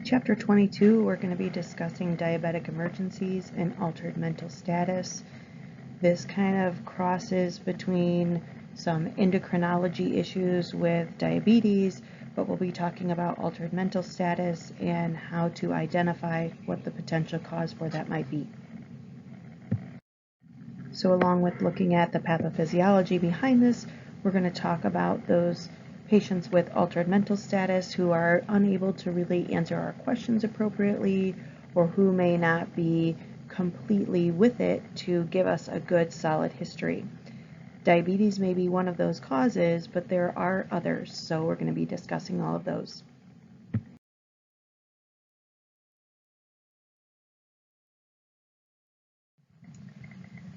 Chapter 22, we're going to be discussing diabetic emergencies and altered mental status. This kind of crosses between some endocrinology issues with diabetes, but we'll be talking about altered mental status and how to identify what the potential cause for that might be. So along with looking at the pathophysiology behind this, we're going to talk about those patients with altered mental status who are unable to really answer our questions appropriately or who may not be completely with it to give us a good solid history. Diabetes may be one of those causes, but there are others, so we're going to be discussing all of those.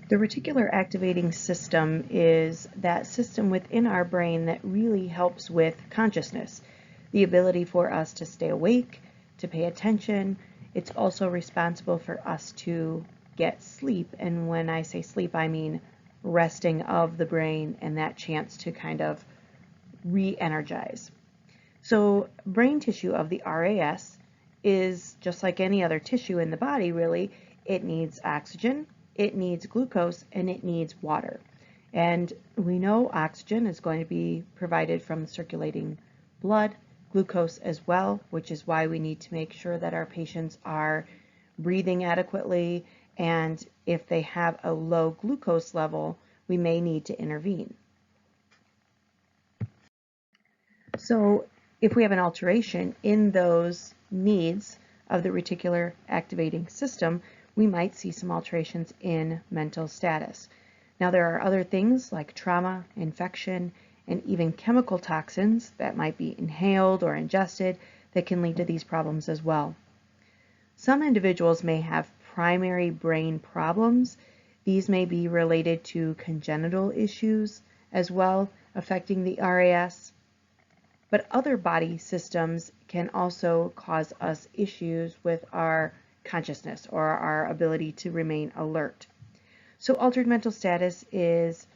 The reticular activating system is that system within our brain that really helps with consciousness, the ability for us to stay awake, to pay attention. It's also responsible for us to get sleep, and when I say sleep, I mean resting of the brain and that chance to kind of re-energize. So brain tissue of the RAS is just like any other tissue in the body, really. It needs oxygen, it needs glucose, and it needs water. And we know oxygen is going to be provided from circulating blood, glucose as well, which is why we need to make sure that our patients are breathing adequately, and if they have a low glucose level, we may need to intervene. So if we have an alteration in those needs of the reticular activating system, we might see some alterations in mental status. Now there are other things like trauma, infection, and even chemical toxins that might be inhaled or ingested that can lead to these problems as well. Some individuals may have primary brain problems. These may be related to congenital issues as well, affecting the RAS. But other body systems can also cause us issues with our consciousness or our ability to remain alert. So altered mental status is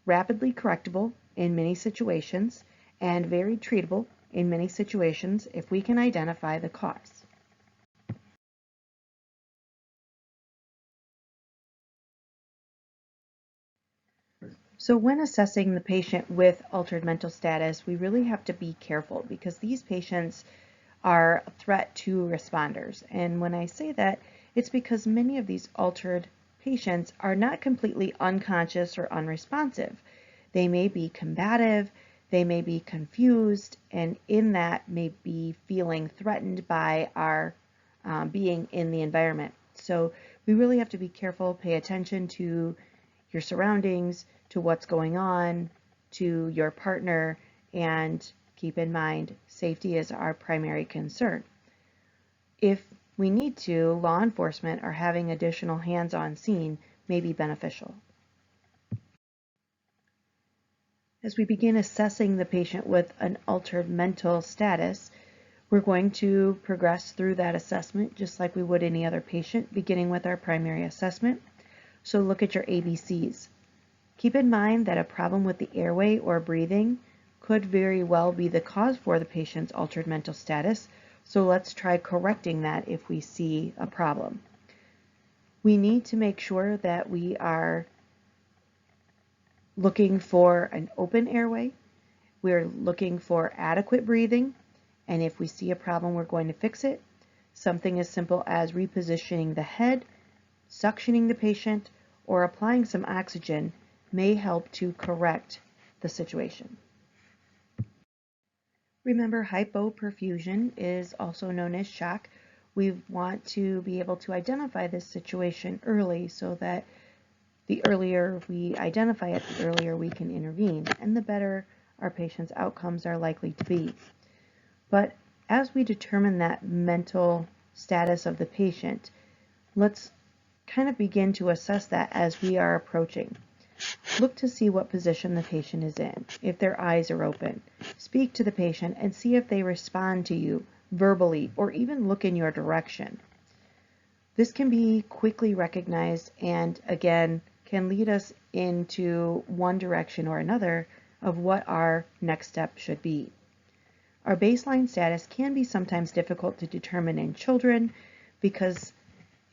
rapidly correctable in many situations and very treatable in many situations if we can identify the cause. So when assessing the patient with altered mental status, we really have to be careful because these patients are a threat to responders. And when I say that, it's because many of these altered patients are not completely unconscious or unresponsive. They may be combative, they may be confused, and in that may be feeling threatened by our being in the environment. So we really have to be careful, pay attention to your surroundings, to what's going on, to your partner, and keep in mind safety is our primary concern. If we need to, law enforcement or having additional hands on scene may be beneficial. As we begin assessing the patient with an altered mental status, we're going to progress through that assessment just like we would any other patient, beginning with our primary assessment. So look at your ABCs. Keep in mind that a problem with the airway or breathing could very well be the cause for the patient's altered mental status, so let's try correcting that if we see a problem. We need to make sure that we are looking for an open airway, we're looking for adequate breathing, and if we see a problem, we're going to fix it. Something as simple as repositioning the head, suctioning the patient, or applying some oxygen may help to correct the situation. Remember, hypoperfusion is also known as shock. We want to be able to identify this situation early so that the earlier we identify it, the earlier we can intervene, and the better our patient's outcomes are likely to be. But as we determine that mental status of the patient, let's kind of begin to assess that as we are approaching. Look to see what position the patient is in, if their eyes are open. Speak to the patient and see if they respond to you verbally or even look in your direction. This can be quickly recognized and, again, can lead us into one direction or another of what our next step should be. Our baseline status can be sometimes difficult to determine in children because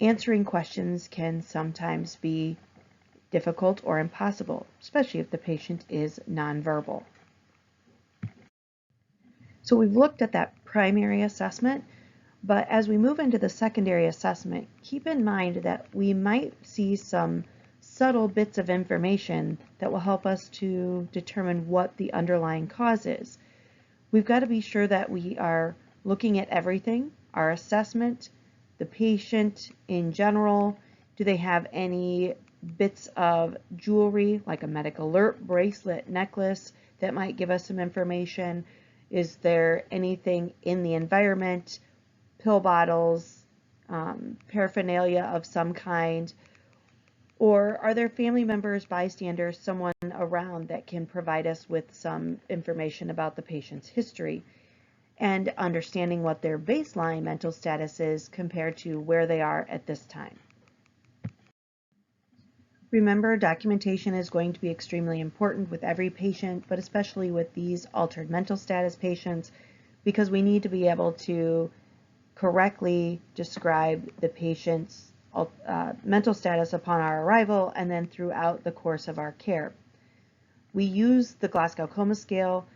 answering questions can sometimes be difficult or impossible, especially if the patient is nonverbal. So we've looked at that primary assessment, but as we move into the secondary assessment, keep in mind that we might see some subtle bits of information that will help us to determine what the underlying cause is. We've got to be sure that we are looking at everything, our assessment, the patient in general. Do they have any bits of jewelry, like a medic alert bracelet, necklace, that might give us some information? Is there anything in the environment, pill bottles, paraphernalia of some kind? Or are there family members, bystanders, someone around that can provide us with some information about the patient's history and understanding what their baseline mental status is compared to where they are at this time? Remember, documentation is going to be extremely important with every patient, but especially with these altered mental status patients, because we need to be able to correctly describe the patient's mental status upon our arrival and then throughout the course of our care. We use the Glasgow Coma Scale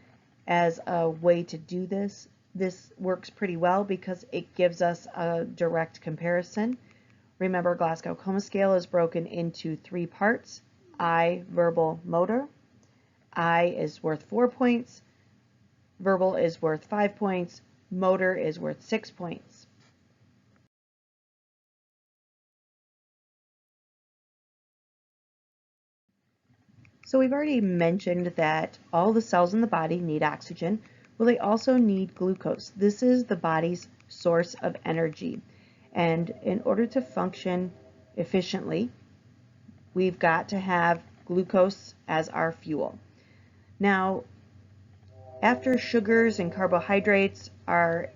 as a way to do this. This works pretty well because it gives us a direct comparison. Remember, Glasgow Coma Scale is broken into 3 parts: I, verbal, motor. I is worth 4 points, verbal is worth 5 points, motor is worth 6 points. So we've already mentioned that all the cells in the body need oxygen. Well, they also need glucose. This is the body's source of energy. And in order to function efficiently, we've got to have glucose as our fuel. Now, after sugars and carbohydrates are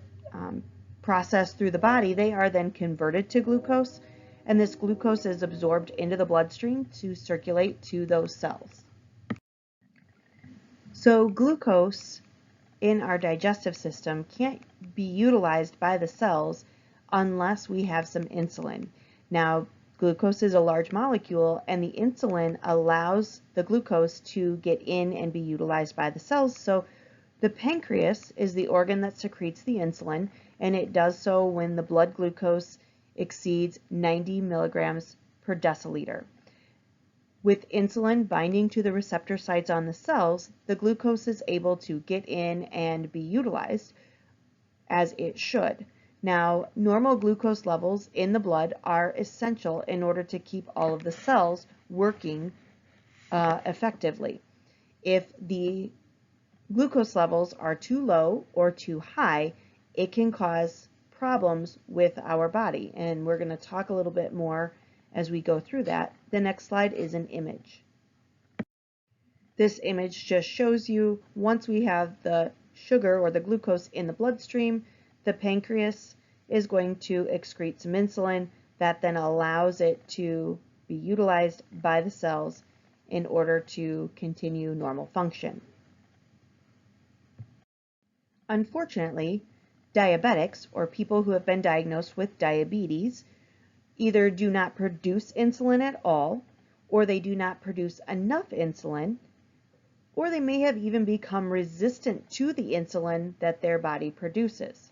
processed through the body, they are then converted to glucose, and this glucose is absorbed into the bloodstream to circulate to those cells. So glucose in our digestive system can't be utilized by the cells unless we have some insulin. Now, glucose is a large molecule, and the insulin allows the glucose to get in and be utilized by the cells. So the pancreas is the organ that secretes the insulin, and it does so when the blood glucose exceeds 90 milligrams per deciliter. With insulin binding to the receptor sites on the cells, the glucose is able to get in and be utilized as it should. Now, normal glucose levels in the blood are essential in order to keep all of the cells working effectively. If the glucose levels are too low or too high, it can cause problems with our body, and we're going to talk a little bit more as we go through that. The next slide is an image. This image just shows you once we have the sugar or the glucose in the bloodstream, the pancreas is going to excrete some insulin that then allows it to be utilized by the cells in order to continue normal function. Unfortunately, diabetics, or people who have been diagnosed with diabetes, either do not produce insulin at all, or they do not produce enough insulin, or they may have even become resistant to the insulin that their body produces.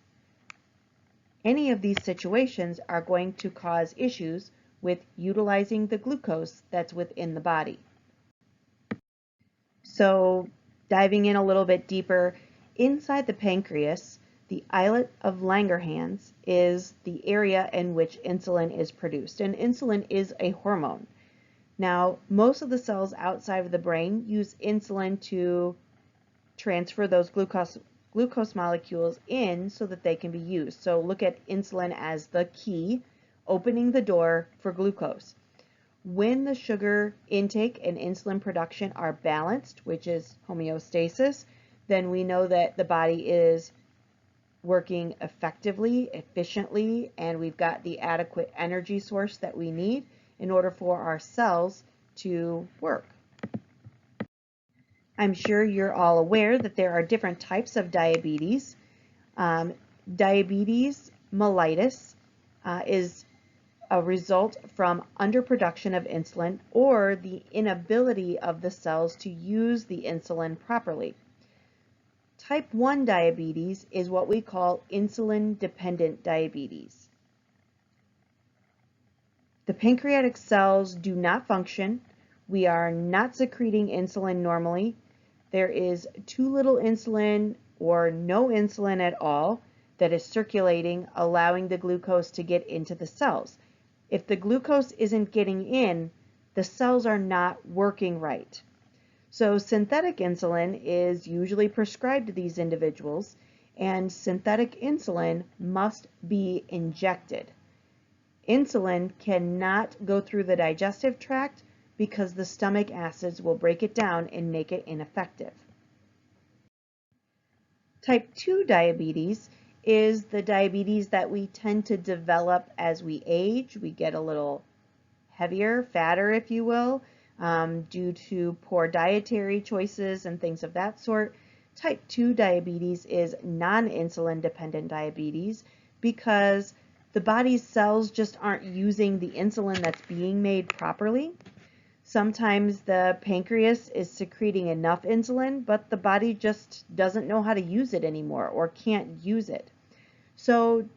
Any of these situations are going to cause issues with utilizing the glucose that's within the body. So, diving in a little bit deeper, inside the pancreas, the islet of Langerhans is the area in which insulin is produced, and insulin is a hormone. Now, most of the cells outside of the brain use insulin to transfer those glucose molecules in so that they can be used. So look at insulin as the key, opening the door for glucose. When the sugar intake and insulin production are balanced, which is homeostasis, then we know that the body is working effectively, efficiently, and we've got the adequate energy source that we need in order for our cells to work. I'm sure you're all aware that there are different types of diabetes. Diabetes mellitus is a result from underproduction of insulin or the inability of the cells to use the insulin properly. Type 1 diabetes is what we call insulin-dependent diabetes. The pancreatic cells do not function. We are not secreting insulin normally. There is too little insulin or no insulin at all that is circulating, allowing the glucose to get into the cells. If the glucose isn't getting in, the cells are not working right. So synthetic insulin is usually prescribed to these individuals, and synthetic insulin must be injected. Insulin cannot go through the digestive tract because the stomach acids will break it down and make it ineffective. Type 2 diabetes is the diabetes that we tend to develop as we age. We get a little heavier, fatter, if you will, due to poor dietary choices and things of that sort. Type 2 diabetes is non-insulin dependent diabetes because the body's cells just aren't using the insulin that's being made properly. Sometimes the pancreas is secreting enough insulin, but the body just doesn't know how to use it anymore or can't use it. So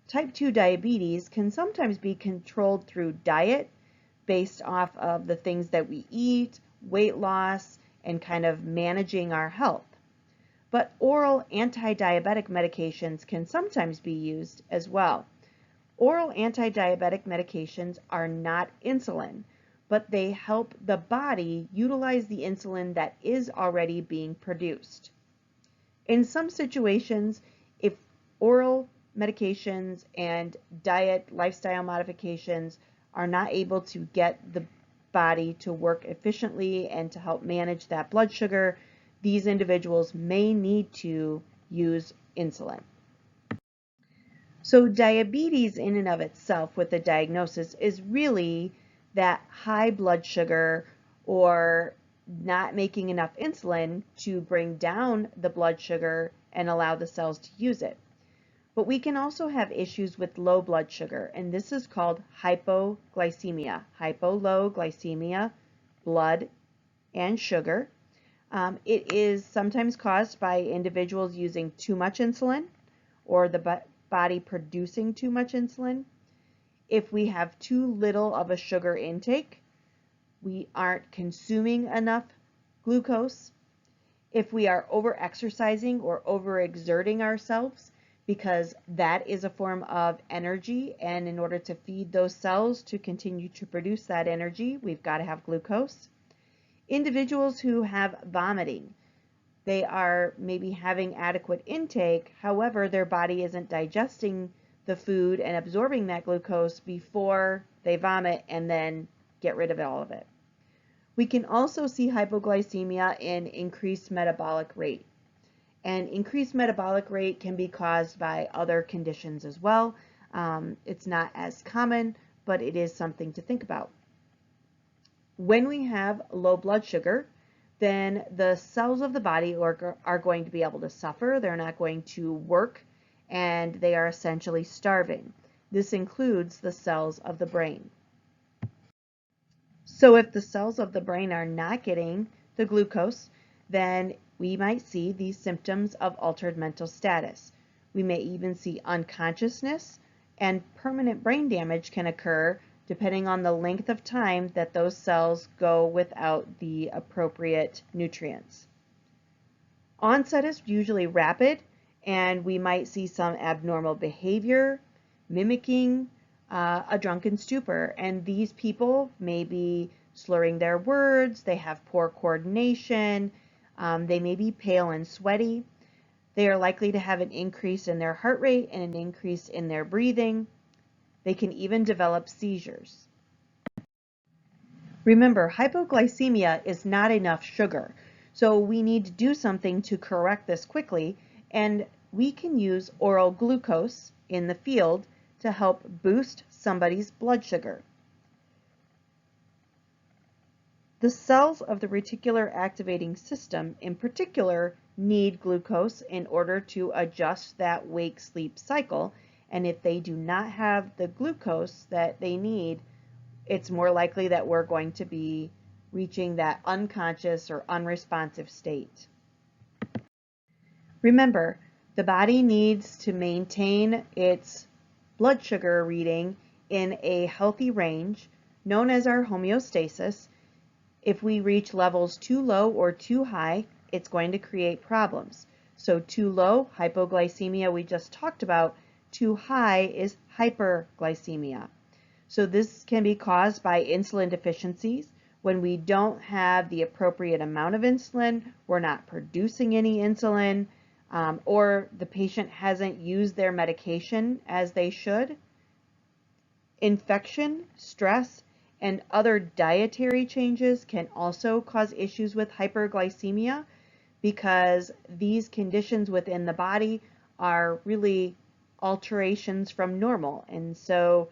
type 2 diabetes can sometimes be controlled through diet based off of the things that we eat, weight loss, and kind of managing our health. But oral anti-diabetic medications can sometimes be used as well. Oral anti-diabetic medications are not insulin, but they help the body utilize the insulin that is already being produced. In some situations, if oral medications and diet lifestyle modifications are not able to get the body to work efficiently and to help manage that blood sugar, these individuals may need to use insulin. So diabetes in and of itself with the diagnosis is really that high blood sugar or not making enough insulin to bring down the blood sugar and allow the cells to use it. But we can also have issues with low blood sugar, and this is called hypoglycemia. Hypo, low, glycemia, blood, and sugar. It is sometimes caused by individuals using too much insulin or the body producing too much insulin. If we have too little of a sugar intake, we aren't consuming enough glucose. If we are over-exercising or over-exerting ourselves, because that is a form of energy, and in order to feed those cells to continue to produce that energy, we've got to have glucose. Individuals who have vomiting, they are maybe having adequate intake, however, their body isn't digesting the food and absorbing that glucose before they vomit and then get rid of all of it. We can also see hypoglycemia in increased metabolic rate. And increased metabolic rate can be caused by other conditions as well. It's not as common, but it is something to think about. When we have low blood sugar, then the cells of the body are going to be able to suffer. They're not going to work, and they are essentially starving. This includes the cells of the brain. So if the cells of the brain are not getting the glucose, then we might see these symptoms of altered mental status. We may even see unconsciousness, and permanent brain damage can occur depending on the length of time that those cells go without the appropriate nutrients. Onset is usually rapid, and we might see some abnormal behavior, mimicking a drunken stupor. And these people may be slurring their words, they have poor coordination, they may be pale and sweaty. They are likely to have an increase in their heart rate and an increase in their breathing. They can even develop seizures. Remember, hypoglycemia is not enough sugar, so we need to do something to correct this quickly, and we can use oral glucose in the field to help boost somebody's blood sugar. The cells of the reticular activating system, in particular need glucose in order to adjust that wake-sleep cycle. And if they do not have the glucose that they need, it's more likely that we're going to be reaching that unconscious or unresponsive state. Remember, the body needs to maintain its blood sugar reading in a healthy range, known as our homeostasis. If we reach levels too low or too high, it's going to create problems. So too low, hypoglycemia we just talked about. Too high is hyperglycemia. So this can be caused by insulin deficiencies. When we don't have the appropriate amount of insulin, we're not producing any insulin, or the patient hasn't used their medication as they should. Infection, stress, and other dietary changes can also cause issues with hyperglycemia, because these conditions within the body are really alterations from normal. And so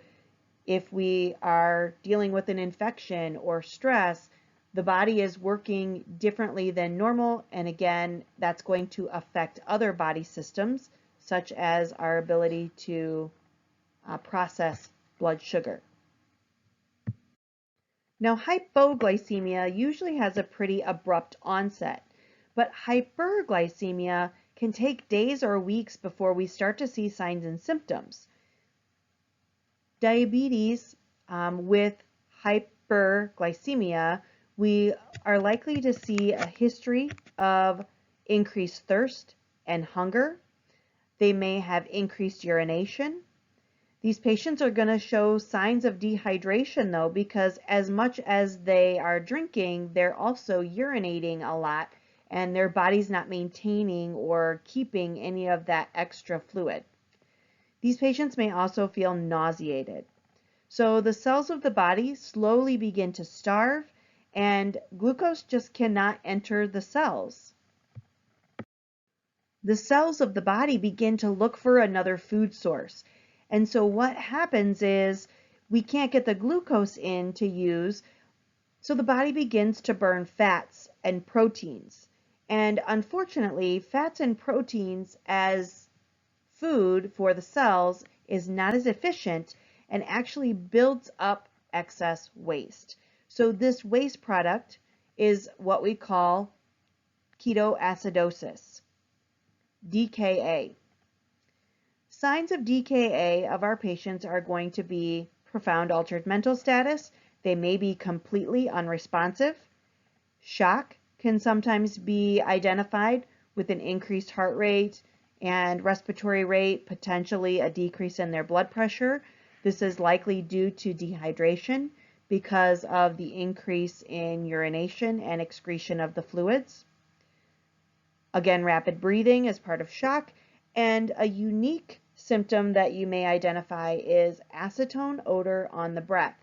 if we are dealing with an infection or stress, the body is working differently than normal, and again, that's going to affect other body systems, such as our ability to process blood sugar. Now, hypoglycemia usually has a pretty abrupt onset, but hyperglycemia can take days or weeks before we start to see signs and symptoms. Diabetes with hyperglycemia, we are likely to see a history of increased thirst and hunger. They may have increased urination. These patients are going to show signs of dehydration though, because as much as they are drinking, they're also urinating a lot, and their body's not maintaining or keeping any of that extra fluid. These patients may also feel nauseated. So the cells of the body slowly begin to starve, and glucose just cannot enter the cells. The cells of the body begin to look for another food source. And so what happens is we can't get the glucose in to use, so the body begins to burn fats and proteins. And unfortunately, fats and proteins as food for the cells is not as efficient and actually builds up excess waste. So this waste product is what we call ketoacidosis, DKA. Signs of DKA of our patients are going to be profound altered mental status. They may be completely unresponsive. Shock can sometimes be identified with an increased heart rate and respiratory rate, potentially a decrease in their blood pressure. This is likely due to dehydration because of the increase in urination and excretion of the fluids. Again, rapid breathing is part of shock, and a unique symptom that you may identify is acetone odor on the breath.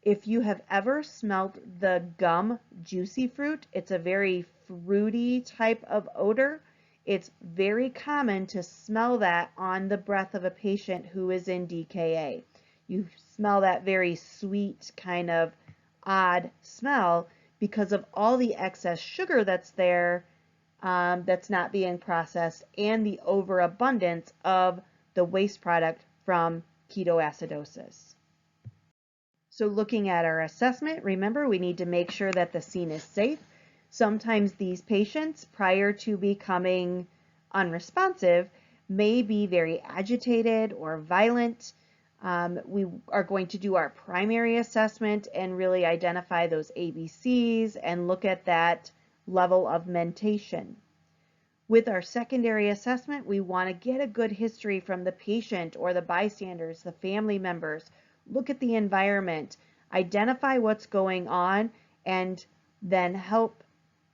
If you have ever smelled the gum juicy fruit, it's a very fruity type of odor. It's very common to smell that on the breath of a patient who is in DKA. You smell that very sweet kind of odd smell because of all the excess sugar that's there, that's not being processed, and the overabundance of the waste product from ketoacidosis. So looking at our assessment, remember we need to make sure that the scene is safe. Sometimes these patients, prior to becoming unresponsive, may be very agitated or violent. We are going to do our primary assessment and really identify those ABCs and look at that level of mentation. With our secondary assessment, we want to get a good history from the patient or the bystanders, the family members. Look at the environment, identify what's going on, and then help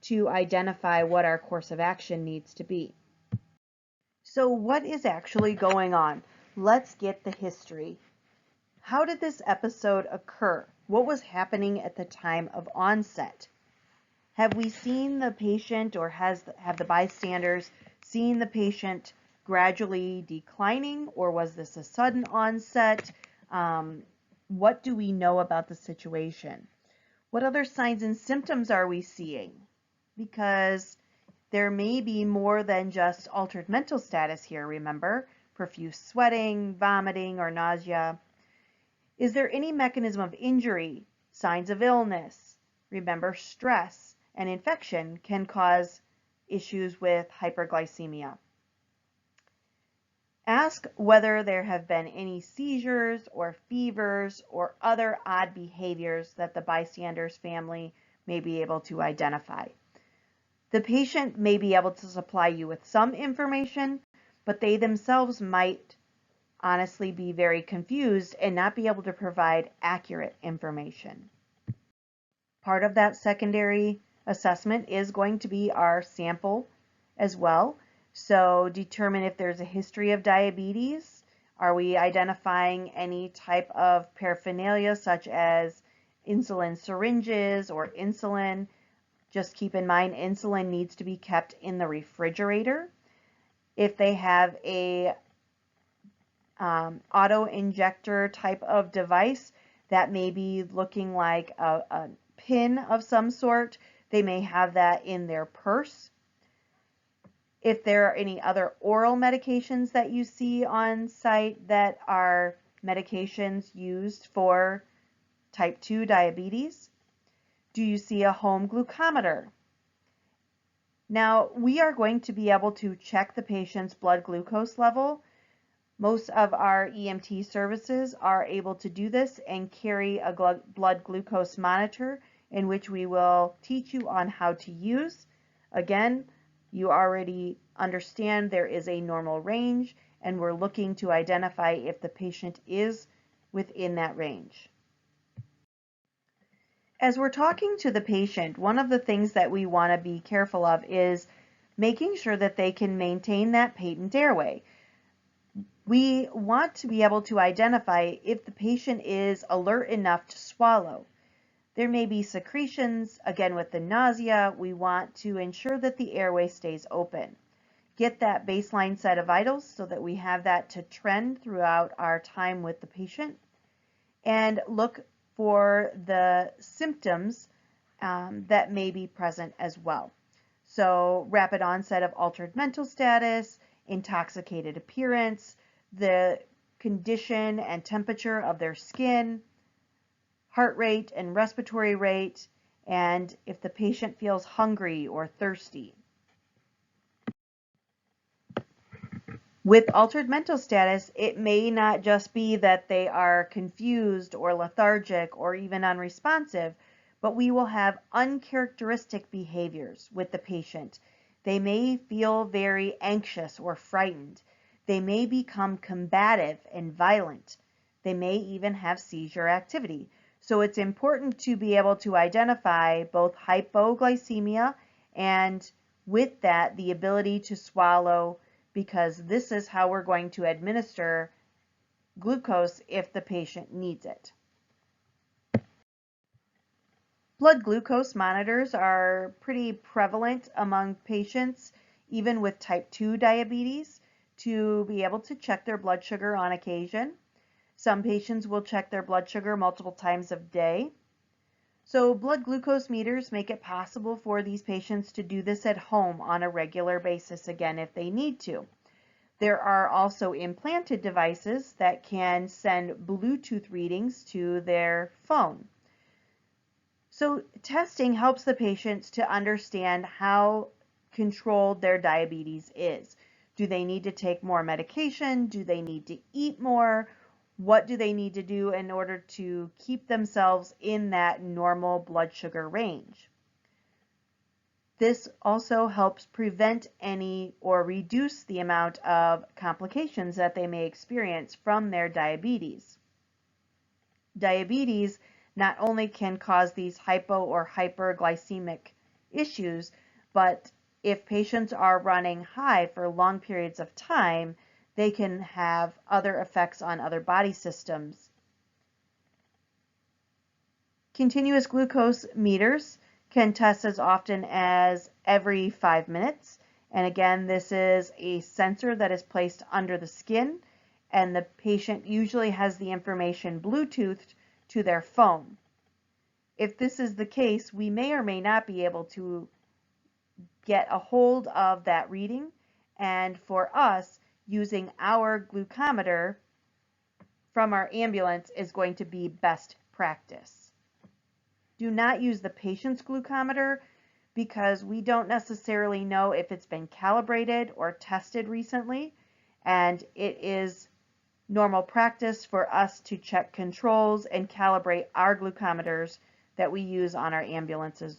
to identify what our course of action needs to be. So what is actually going on? Let's get the history. How did this episode occur? What was happening at the time of onset? Have we seen the patient, or have the bystanders seen the patient gradually declining, or was this a sudden onset? What do we know about the situation? What other signs and symptoms are we seeing? Because There may be more than just altered mental status here, remember? Profuse sweating, vomiting, or nausea. Is there any mechanism of injury, signs of illness? Remember, stress and infection can cause issues with hyperglycemia. Ask whether there have been any seizures or fevers or other odd behaviors that the bystander's family may be able to identify. The patient may be able to supply you with some information, but they themselves might honestly be very confused and not be able to provide accurate information. Part of that secondary assessment is going to be our sample as well. So determine if there's a history of diabetes. Are we identifying any type of paraphernalia such as insulin syringes or insulin? Just keep in mind insulin needs to be kept in the refrigerator. If they have a auto injector type of device that may be looking like a pin of some sort, they may have that in their purse. If there are any other oral medications that you see on site that are medications used for type 2 diabetes. Do you see a home glucometer? Now, we are going to be able to check the patient's blood glucose level. Most of our EMT services are able to do this and carry a blood glucose monitor in which we will teach you on how to use. Again, you already understand there is a normal range, and we're looking to identify if the patient is within that range. As we're talking to the patient, one of the things that we want to be careful of is making sure that they can maintain that patent airway. We want to be able to identify if the patient is alert enough to swallow. There may be secretions. Again, with the nausea, we want to ensure that the airway stays open. Get that baseline set of vitals so that we have that to trend throughout our time with the patient. And look for the symptoms that may be present as well. So rapid onset of altered mental status, intoxicated appearance, the condition and temperature of their skin, heart rate and respiratory rate, and if the patient feels hungry or thirsty. With altered mental status, it may not just be that they are confused or lethargic or even unresponsive, but we will have uncharacteristic behaviors with the patient. They may feel very anxious or frightened. They may become combative and violent. They may even have seizure activity. So it's important to be able to identify both hypoglycemia and with that the ability to swallow, because this is how we're going to administer glucose if the patient needs it. Blood glucose monitors are pretty prevalent among patients, even with type 2 diabetes, to be able to check their blood sugar on occasion. Some patients will check their blood sugar multiple times a day. So blood glucose meters make it possible for these patients to do this at home on a regular basis, again, if they need to. There are also implanted devices that can send Bluetooth readings to their phone. So testing helps the patients to understand how controlled their diabetes is. Do they need to take more medication? Do they need to eat more? What do they need to do in order to keep themselves in that normal blood sugar range? This also helps prevent any or reduce the amount of complications that they may experience from their diabetes. Diabetes not only can cause these hypo or hyperglycemic issues, but if patients are running high for long periods of time, they can have other effects on other body systems. Continuous glucose meters can test as often as every 5 minutes. And again, this is a sensor that is placed under the skin, and the patient usually has the information Bluetoothed to their phone. If this is the case, we may or may not be able to get a hold of that reading, and for us, using our glucometer from our ambulance is going to be best practice. Do not use the patient's glucometer because we don't necessarily know if it's been calibrated or tested recently, and it is normal practice for us to check controls and calibrate our glucometers that we use on our ambulances.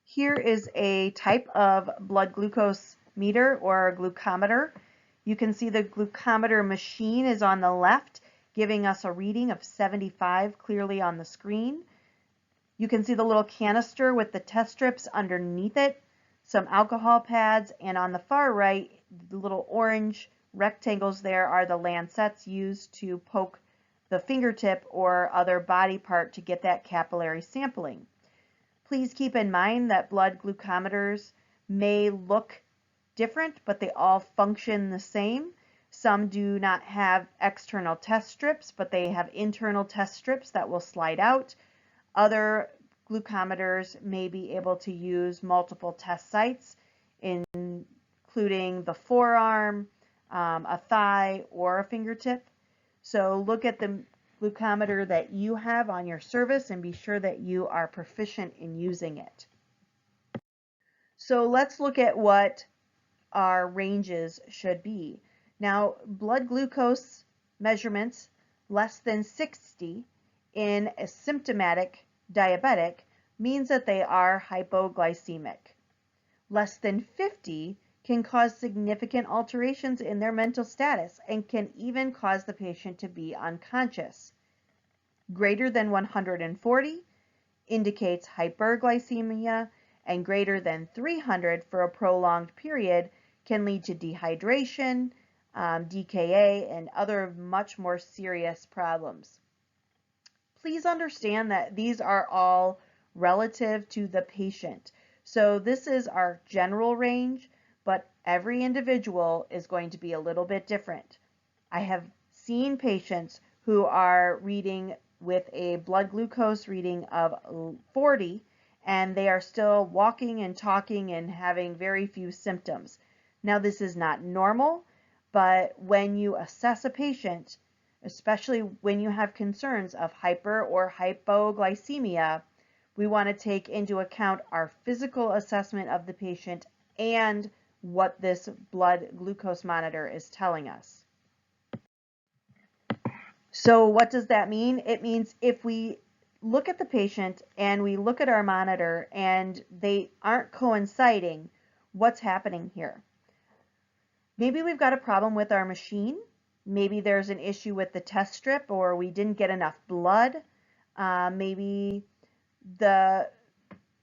Here is a type of blood glucose meter or glucometer. You can see the glucometer machine is on the left, giving us a reading of 75 clearly on the screen. You can see the little canister with the test strips underneath it, some alcohol pads, and on the far right, the little orange rectangles there are the lancets used to poke the fingertip or other body part to get that capillary sampling. Please keep in mind that blood glucometers may look different, but they all function the same. Some do not have external test strips, but they have internal test strips that will slide out. Other glucometers may be able to use multiple test sites, including the forearm, a thigh, or a fingertip. So look at the glucometer that you have on your service and be sure that you are proficient in using it. So let's look at what our ranges should be. Now, blood glucose measurements less than 60 in a symptomatic diabetic means that they are hypoglycemic. Less than 50 can cause significant alterations in their mental status and can even cause the patient to be unconscious. Greater than 140 indicates hyperglycemia, and greater than 300 for a prolonged period can lead to dehydration, DKA, and other much more serious problems. Please understand that these are all relative to the patient. So this is our general range, but every individual is going to be a little bit different. I have seen patients who are reading with a blood glucose reading of 40, and they are still walking and talking and having very few symptoms. Now, this is not normal, but when you assess a patient, especially when you have concerns of hyper or hypoglycemia, we want to take into account our physical assessment of the patient and what this blood glucose monitor is telling us. So what does that mean? It means if we look at the patient and we look at our monitor and they aren't coinciding, what's happening here? Maybe we've got a problem with our machine. Maybe there's an issue with the test strip, or we didn't get enough blood. Maybe the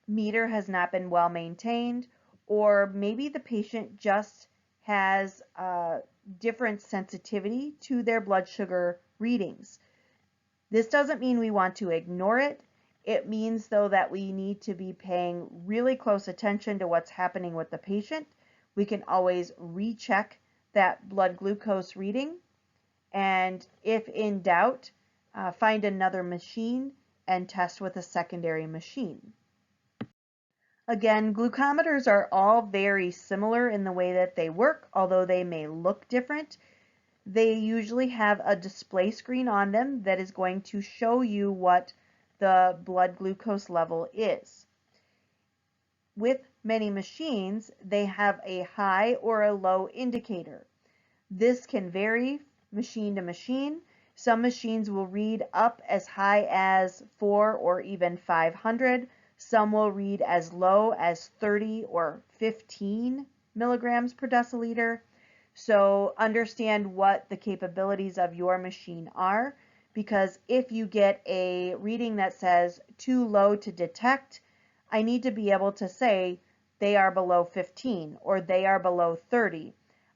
meter has not been well maintained, or maybe the patient just has different sensitivity to their blood sugar readings. This doesn't mean we want to ignore it. It means, though, that we need to be paying really close attention to what's happening with the patient. We can always recheck that blood glucose reading, and if in doubt, find another machine and test with a secondary machine. Again, glucometers are all very similar in the way that they work, although they may look different. They usually have a display screen on them that is going to show you what the blood glucose level is. With many machines, they have a high or a low indicator. This can vary machine to machine. Some machines will read up as high as 4 or even 500. Some will read as low as 30 or 15 milligrams per deciliter. So understand what the capabilities of your machine are, because if you get a reading that says too low to detect, I need to be able to say they are below 15 or they are below 30.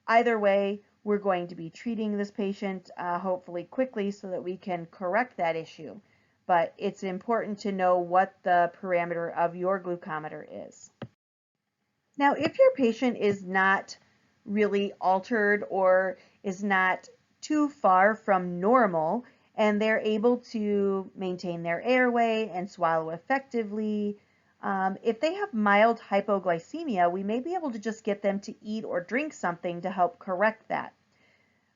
Either way, we're going to be treating this patient hopefully quickly so that we can correct that issue. But it's important to know what the parameter of your glucometer is. Now, if your patient is not really altered or is not too far from normal and they're able to maintain their airway and swallow effectively, If they have mild hypoglycemia, we may be able to just get them to eat or drink something to help correct that.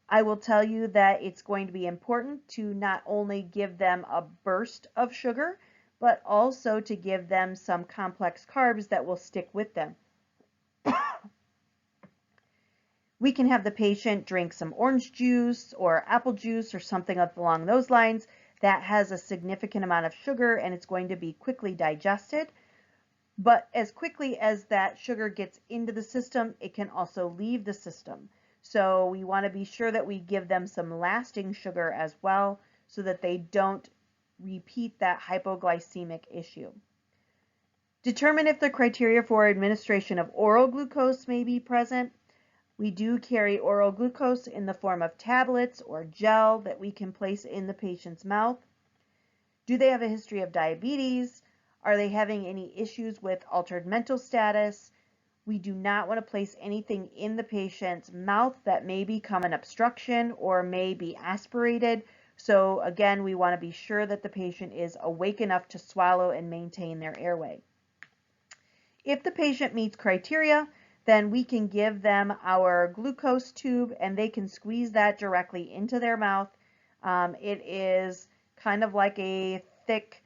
I will tell you that it's going to be important to not only give them a burst of sugar, but also to give them some complex carbs that will stick with them. We can have the patient drink some orange juice or apple juice or something along those lines that has a significant amount of sugar and it's going to be quickly digested. But as quickly as that sugar gets into the system, it can also leave the system. So we want to be sure that we give them some lasting sugar as well so that they don't repeat that hypoglycemic issue. Determine if the criteria for administration of oral glucose may be present. We do carry oral glucose in the form of tablets or gel that we can place in the patient's mouth. Do they have a history of diabetes? Are they having any issues with altered mental status? We do not want to place anything in the patient's mouth that may become an obstruction or may be aspirated. So again, we want to be sure that the patient is awake enough to swallow and maintain their airway. If the patient meets criteria, then we can give them our glucose tube and they can squeeze that directly into their mouth. It is kind of like a thick,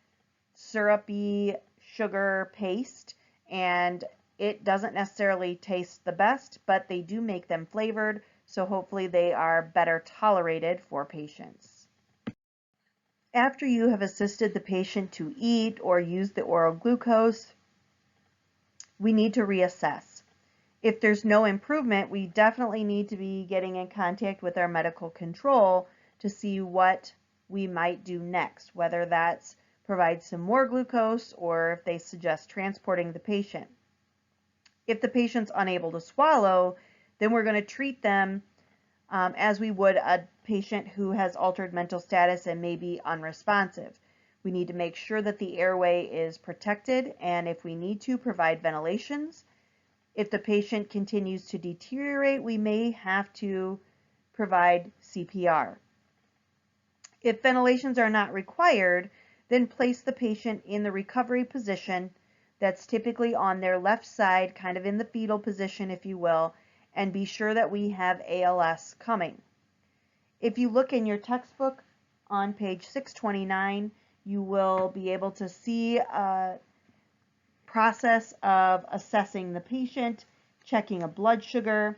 syrupy sugar paste, and it doesn't necessarily taste the best, but they do make them flavored, so hopefully they are better tolerated for patients. After you have assisted the patient to eat or use the oral glucose, we need to reassess. If there's no improvement, we definitely need to be getting in contact with our medical control to see what we might do next, whether that's provide some more glucose or if they suggest transporting the patient. If the patient's unable to swallow, then we're going to treat them as we would a patient who has altered mental status and may be unresponsive. We need to make sure that the airway is protected, and if we need to, provide ventilations. If the patient continues to deteriorate, we may have to provide CPR. If ventilations are not required, then place the patient in the recovery position that's typically on their left side, kind of in the fetal position, if you will, and be sure that we have ALS coming. If you look in your textbook on page 629, you will be able to see a process of assessing the patient, checking a blood sugar,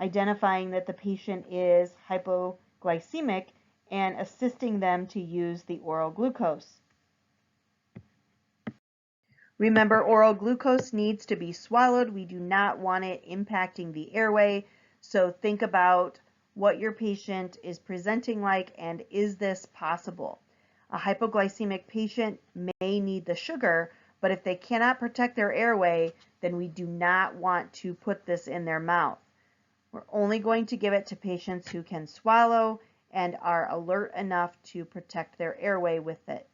identifying that the patient is hypoglycemic, and assisting them to use the oral glucose. Remember, oral glucose needs to be swallowed. We do not want it impacting the airway, so think about what your patient is presenting like and is this possible. A hypoglycemic patient may need the sugar, but if they cannot protect their airway, then we do not want to put this in their mouth. We're only going to give it to patients who can swallow and are alert enough to protect their airway with it.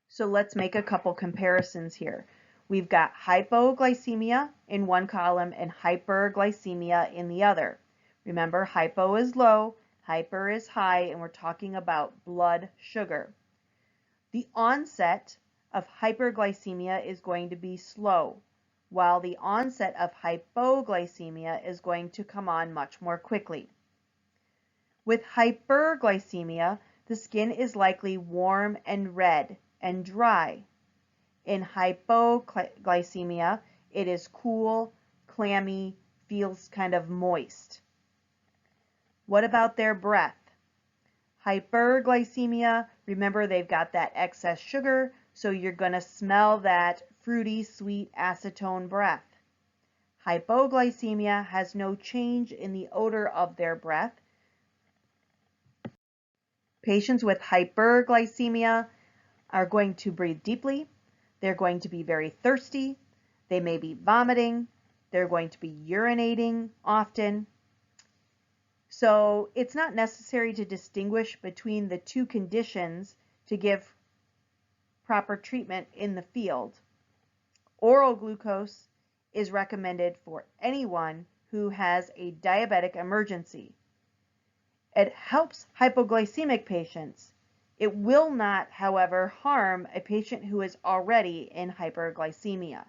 So let's make a couple comparisons here. We've got hypoglycemia in one column and hyperglycemia in the other. Remember, hypo is low, hyper is high, and we're talking about blood sugar. The onset of hyperglycemia is going to be slow, while the onset of hypoglycemia is going to come on much more quickly. With hyperglycemia, the skin is likely warm and red and dry. In hypoglycemia, it is cool, clammy, feels kind of moist. What about their breath? Hyperglycemia, remember they've got that excess sugar, so you're going to smell that fruity, sweet acetone breath. Hypoglycemia has no change in the odor of their breath. Patients with hyperglycemia are going to breathe deeply. They're going to be very thirsty. They may be vomiting. They're going to be urinating often. So it's not necessary to distinguish between the two conditions to give proper treatment in the field. Oral glucose is recommended for anyone who has a diabetic emergency. It helps hypoglycemic patients. It will not, however, harm a patient who is already in hyperglycemia.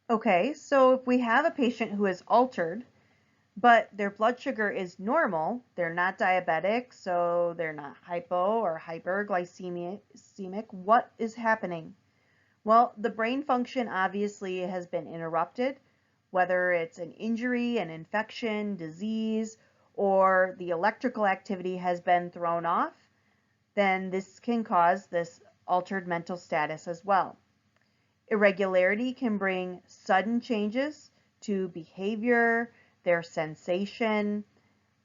Okay, so if we have a patient who is altered, but their blood sugar is normal, they're not diabetic, so they're not hypo or hyperglycemic, what is happening? Well, the brain function obviously has been interrupted, whether it's an injury, an infection, disease, or the electrical activity has been thrown off, then this can cause this altered mental status as well. Irregularity can bring sudden changes to behavior, their sensation,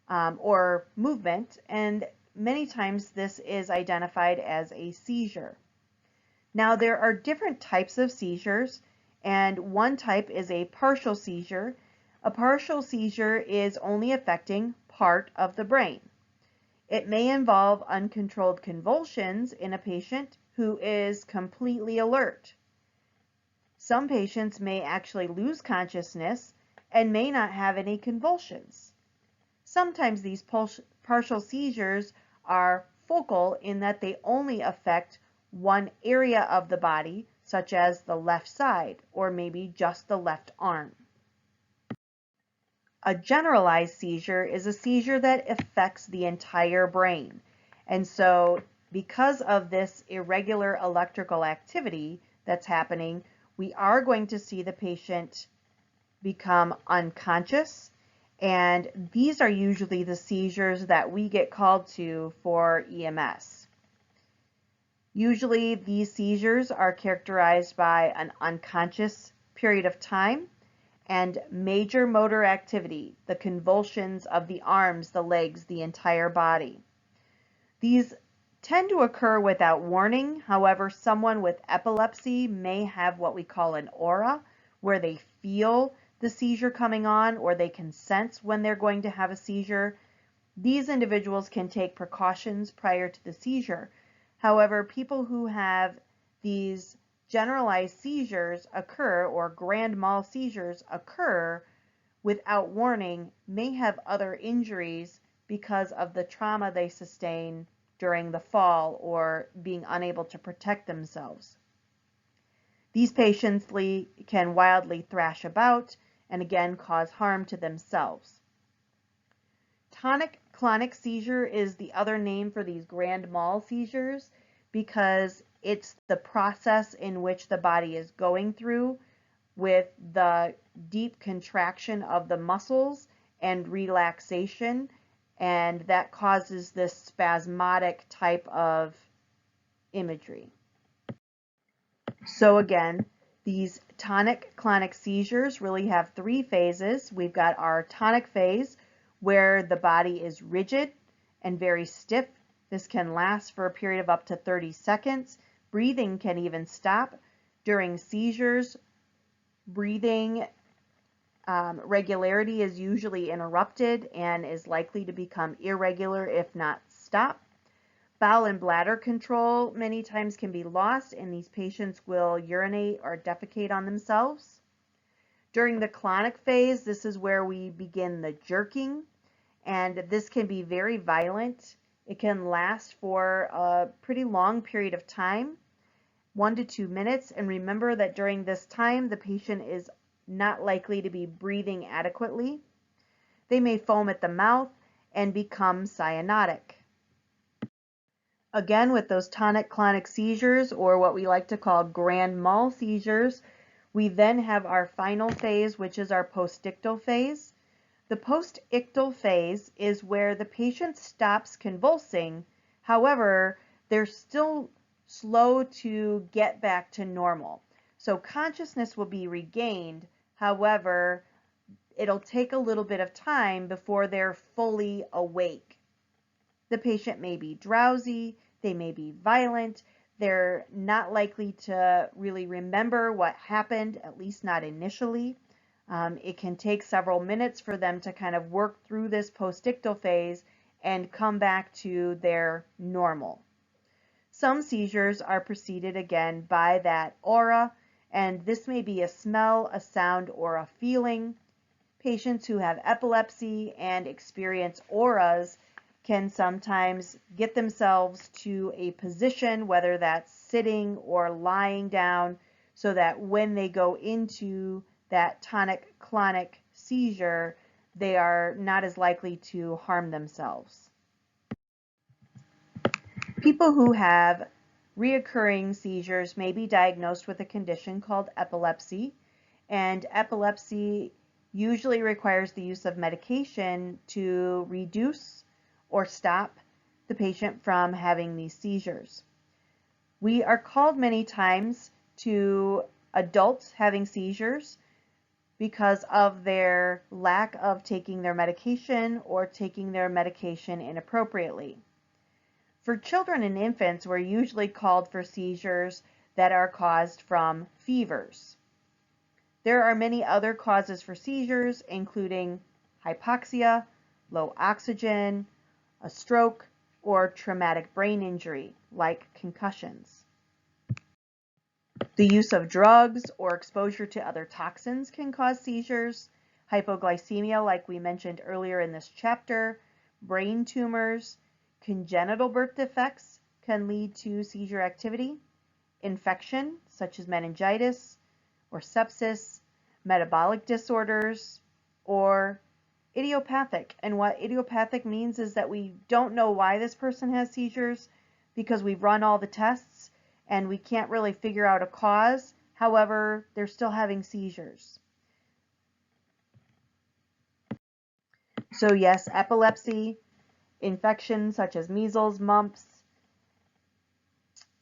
or movement, and many times this is identified as a seizure. Now, there are different types of seizures, and one type is a partial seizure. A partial seizure is only affecting part of the brain. It may involve uncontrolled convulsions in a patient who is completely alert. Some patients may actually lose consciousness and may not have any convulsions. Sometimes these partial seizures are focal in that they only affect one area of the body, such as the left side or maybe just the left arm. A generalized seizure is a seizure that affects the entire brain. And so because of this irregular electrical activity that's happening, we are going to see the patient become unconscious, and these are usually the seizures that we get called to for EMS. Usually these seizures are characterized by an unconscious period of time and major motor activity, the convulsions of the arms, the legs, the entire body. These tend to occur without warning. However, someone with epilepsy may have what we call an aura, where they feel the seizure coming on or they can sense when they're going to have a seizure. These individuals can take precautions prior to the seizure. However, people who have these generalized seizures occur, or grand mal seizures occur without warning, may have other injuries because of the trauma they sustain during the fall or being unable to protect themselves. These patients can wildly thrash about and again cause harm to themselves. Tonic-clonic seizure is the other name for these grand mal seizures because it's the process in which the body is going through with the deep contraction of the muscles and relaxation, and that causes this spasmodic type of imagery. So again, these tonic-clonic seizures really have three phases. We've got our tonic phase, where the body is rigid and very stiff. This can last for a period of up to 30 seconds. Breathing can even stop. During seizures, breathing regularity is usually interrupted and is likely to become irregular if not stop. Bowel and bladder control many times can be lost, and these patients will urinate or defecate on themselves. During the clonic phase, this is where we begin the jerking, and this can be very violent. It can last for a pretty long period of time, 1 to 2 minutes, and remember that during this time, the patient is not likely to be breathing adequately. They may foam at the mouth and become cyanotic. Again, with those tonic-clonic seizures, or what we like to call grand mal seizures, we then have our final phase, which is our postictal phase. The postictal phase is where the patient stops convulsing. However, they're still slow to get back to normal. So consciousness will be regained. However, it'll take a little bit of time before they're fully awake. The patient may be drowsy, they may be violent, they're not likely to really remember what happened, at least not initially. It can take several minutes for them to kind of work through this postictal phase and come back to their normal. Some seizures are preceded again by that aura, and this may be a smell, a sound, or a feeling. patients who have epilepsy and experience auras can sometimes get themselves to a position, whether that's sitting or lying down, so that when they go into that tonic-clonic seizure, they are not as likely to harm themselves. People who have reoccurring seizures may be diagnosed with a condition called epilepsy, and epilepsy usually requires the use of medication to reduce or stop the patient from having these seizures. We are called many times to adults having seizures because of their lack of taking their medication or taking their medication inappropriately. For children and infants, we're usually called for seizures that are caused from fevers. There are many other causes for seizures, including hypoxia, low oxygen, a stroke, or traumatic brain injury, like concussions. The use of drugs or exposure to other toxins can cause seizures. Hypoglycemia, like we mentioned earlier in this chapter, brain tumors, congenital birth defects can lead to seizure activity. Infection, such as meningitis or sepsis, metabolic disorders, or idiopathic. And what idiopathic means is that we don't know why this person has seizures because we've run all the tests and we can't really figure out a cause. However, they're still having seizures. So yes, epilepsy, infections such as measles, mumps.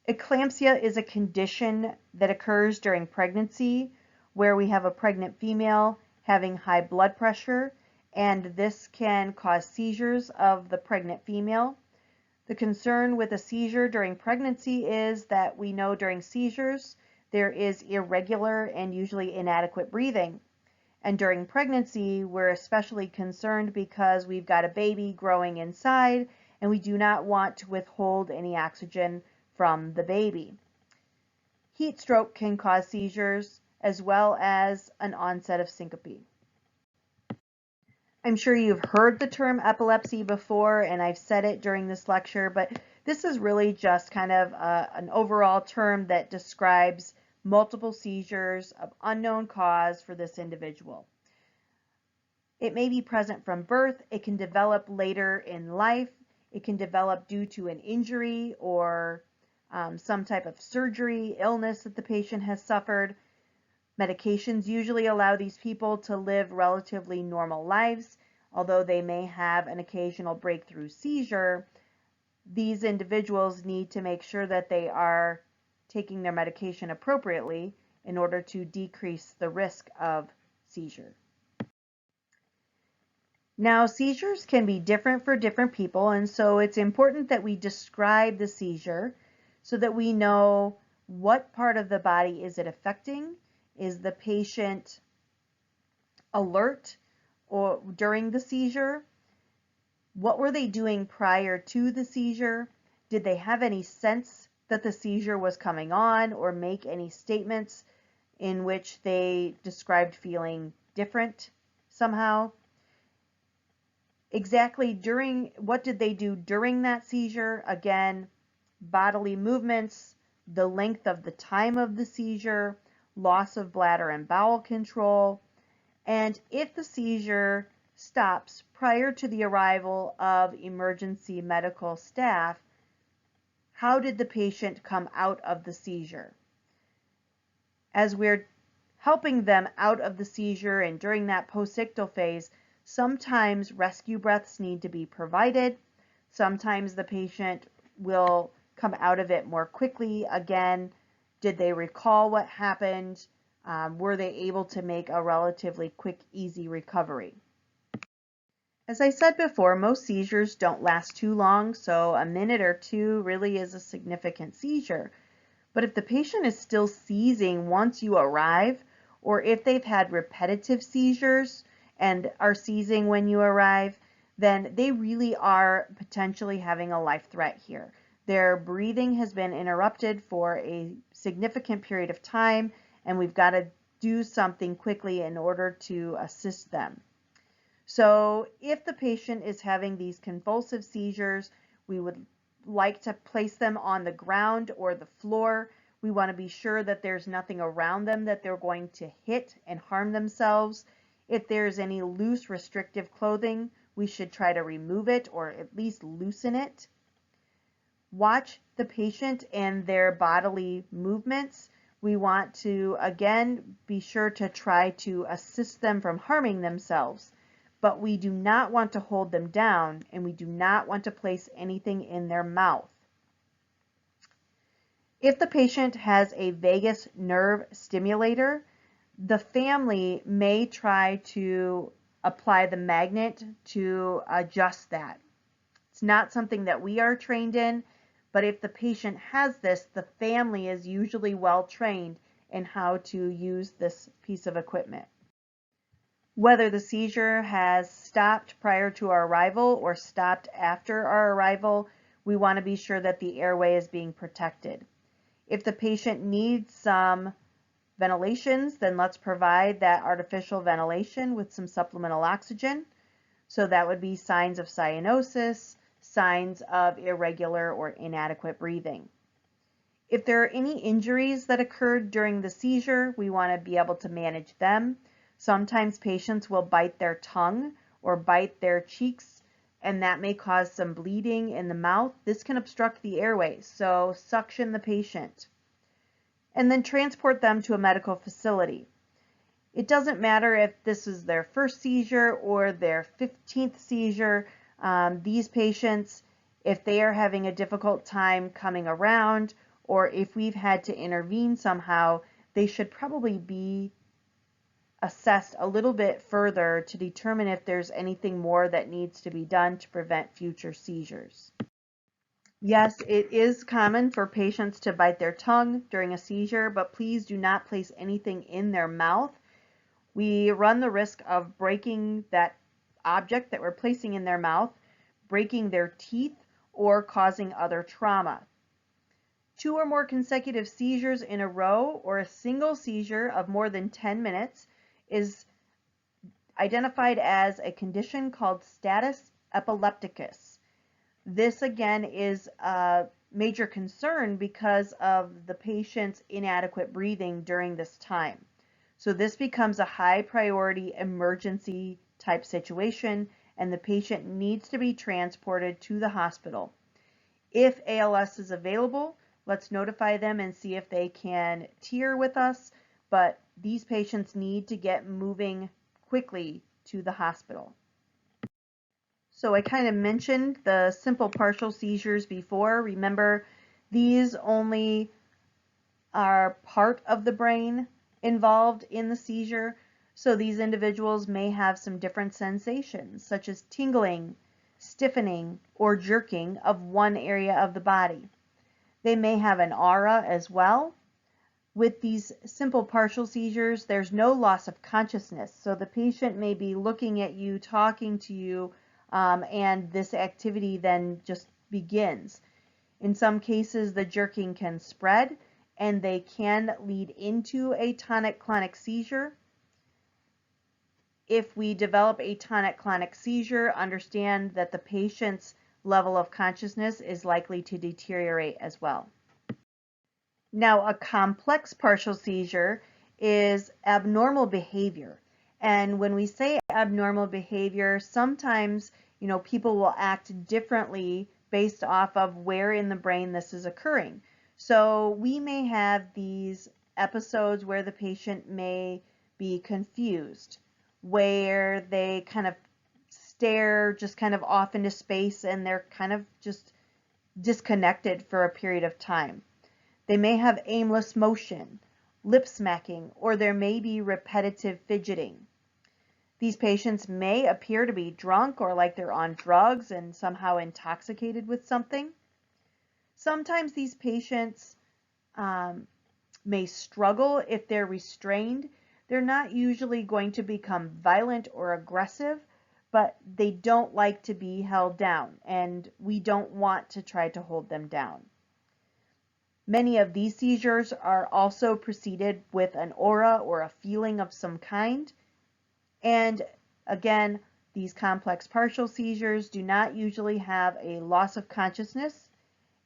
Eclampsia is a condition that occurs during pregnancy where we have a pregnant female having high blood pressure, and this can cause seizures of the pregnant female. The concern with a seizure during pregnancy is that we know during seizures there is irregular and usually inadequate breathing. And during pregnancy, we're especially concerned because we've got a baby growing inside and we do not want to withhold any oxygen from the baby. Heat stroke can cause seizures as well as an onset of syncope. I'm sure you've heard the term epilepsy before, and I've said it during this lecture, but this is really just kind of an overall term that describes multiple seizures of unknown cause for this individual. It may be present from birth. It can develop later in life. It can develop due to an injury or some type of surgery, illness that the patient has suffered. Medications usually allow these people to live relatively normal lives. Although they may have an occasional breakthrough seizure, these individuals need to make sure that they are taking their medication appropriately in order to decrease the risk of seizure. Now, seizures can be different for different people, and so it's important that we describe the seizure so that we know what part of the body is it affecting. Is the patient alert or during the seizure? What were they doing prior to the seizure? Did they have any sense that the seizure was coming on or make any statements in which they described feeling different somehow? Exactly what did they do during that seizure? Again, bodily movements, the length of the time of the seizure, loss of bladder and bowel control, and if the seizure stops prior to the arrival of emergency medical staff, how did the patient come out of the seizure? As we're helping them out of the seizure and during that postictal phase, sometimes rescue breaths need to be provided. Sometimes the patient will come out of it more quickly. Again, did they recall what happened? Were they able to make a relatively quick, easy recovery? As I said before, most seizures don't last too long, so a minute or two really is a significant seizure. But if the patient is still seizing once you arrive, or if they've had repetitive seizures and are seizing when you arrive, then they really are potentially having a life threat here. Their breathing has been interrupted for a significant period of time, and we've got to do something quickly in order to assist them. So if the patient is having these convulsive seizures, we would like to place them on the ground or the floor. We want to be sure that there's nothing around them that they're going to hit and harm themselves. If there's any loose restrictive clothing, we should try to remove it or at least loosen it. Watch the patient and their bodily movements. We want to, again, be sure to try to assist them from harming themselves, but we do not want to hold them down and we do not want to place anything in their mouth. If the patient has a vagus nerve stimulator, the family may try to apply the magnet to adjust that. It's not something that we are trained in, but if the patient has this, the family is usually well trained in how to use this piece of equipment. Whether the seizure has stopped prior to our arrival or stopped after our arrival, we want to be sure that the airway is being protected. If the patient needs some ventilations, then let's provide that artificial ventilation with some supplemental oxygen. So that would be signs of cyanosis, signs of irregular or inadequate breathing. If there are any injuries that occurred during the seizure, we want to be able to manage them. Sometimes patients will bite their tongue or bite their cheeks, and that may cause some bleeding in the mouth. This can obstruct the airways, so suction the patient. And then transport them to a medical facility. It doesn't matter if this is their first seizure or their 15th seizure. These patients, if they are having a difficult time coming around, or if we've had to intervene somehow, they should probably be assessed a little bit further to determine if there's anything more that needs to be done to prevent future seizures. Yes, it is common for patients to bite their tongue during a seizure, but please do not place anything in their mouth. We run the risk of breaking that object that we're placing in their mouth, breaking their teeth, or causing other trauma. 2 or more consecutive seizures in a row or a single seizure of more than 10 minutes is identified as a condition called status epilepticus. This again is a major concern because of the patient's inadequate breathing during this time. So this becomes a high priority emergency type situation and the patient needs to be transported to the hospital. If ALS is available, let's notify them and see if they can tier with us, but these patients need to get moving quickly to the hospital. So I kind of mentioned the simple partial seizures before. Remember, these only are part of the brain involved in the seizure. So these individuals may have some different sensations, such as tingling, stiffening, or jerking of one area of the body. They may have an aura as well. With these simple partial seizures, there's no loss of consciousness. So the patient may be looking at you, talking to you, and this activity then just begins. In some cases, the jerking can spread and they can lead into a tonic-clonic seizure. If we develop a tonic-clonic seizure, understand that the patient's level of consciousness is likely to deteriorate as well. Now, a complex partial seizure is abnormal behavior. And when we say abnormal behavior, sometimes, people will act differently based off of where in the brain this is occurring. So we may have these episodes where the patient may be confused, where they kind of stare just kind of off into space and they're kind of just disconnected for a period of time. They may have aimless motion, lip smacking, or there may be repetitive fidgeting. These patients may appear to be drunk or like they're on drugs and somehow intoxicated with something. Sometimes these patients may struggle if they're restrained. They're not usually going to become violent or aggressive, but they don't like to be held down, and we don't want to try to hold them down. Many of these seizures are also preceded with an aura or a feeling of some kind. And again, These complex partial seizures do not usually have a loss of consciousness,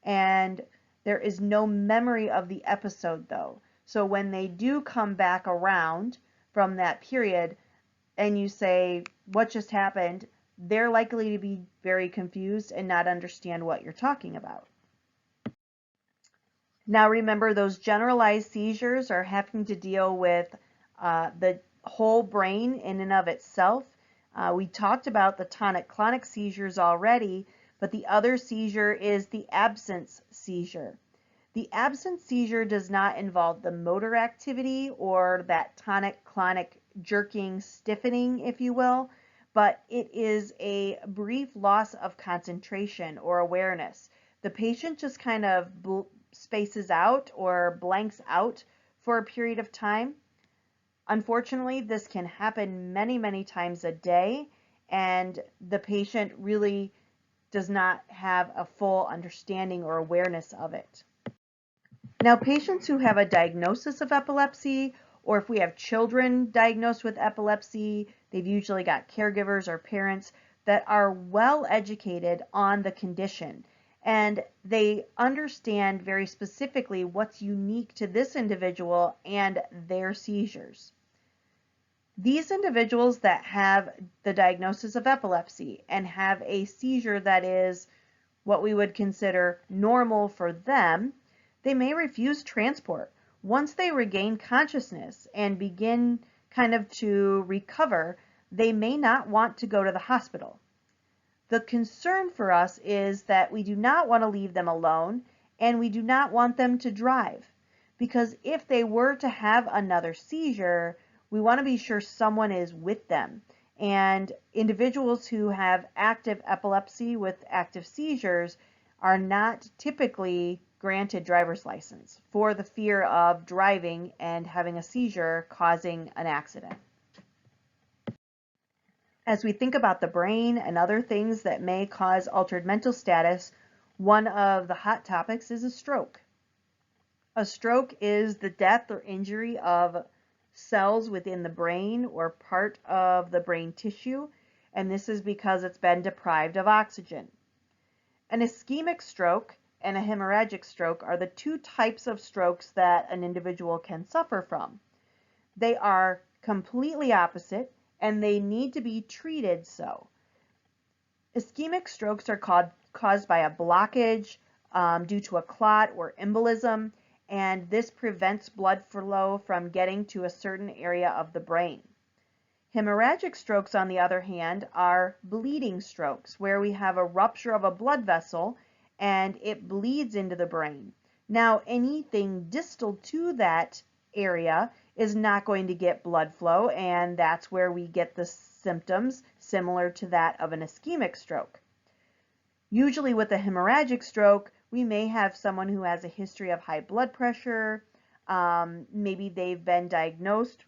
and there is no memory of the episode though. So when they do come back around from that period and you say, what just happened? They're likely to be very confused and not understand what you're talking about. Now remember, those generalized seizures are having to deal with the whole brain in and of itself. We talked about the tonic-clonic seizures already, but the other seizure is the absence seizure. The absence seizure does not involve the motor activity or that tonic-clonic jerking, stiffening, if you will, but it is a brief loss of concentration or awareness. The patient just kind of spaces out or blanks out for a period of time. Unfortunately, this can happen many times a day, and the patient really does not have a full understanding or awareness of it. Now, patients who have a diagnosis of epilepsy, or if we have children diagnosed with epilepsy, they've usually got caregivers or parents that are well educated on the condition, and they understand very specifically what's unique to this individual and their seizures. These individuals that have the diagnosis of epilepsy and have a seizure that is what we would consider normal for them, they may refuse transport. Once they regain consciousness and begin kind of to recover, they may not want to go to the hospital. The concern for us is that we do not want to leave them alone, and we do not want them to drive, because if they were to have another seizure, we want to be sure someone is with them. And individuals who have active epilepsy with active seizures are not typically granted driver's license for the fear of driving and having a seizure causing an accident. As we think about the brain and other things that may cause altered mental status, one of the hot topics is a stroke. A stroke is the death or injury of cells within the brain or part of the brain tissue, and this is because it's been deprived of oxygen. An ischemic stroke and a hemorrhagic stroke are the two types of strokes that an individual can suffer from. They are completely opposite, and they need to be treated so. Ischemic strokes are caused by a blockage due to a clot or embolism, and this prevents blood flow from getting to a certain area of the brain. Hemorrhagic strokes, on the other hand, are bleeding strokes where we have a rupture of a blood vessel and it bleeds into the brain. Now, anything distal to that area is not going to get blood flow, and that's where we get the symptoms similar to that of an ischemic stroke. Usually with a hemorrhagic stroke, we may have someone who has a history of high blood pressure, maybe they've been diagnosed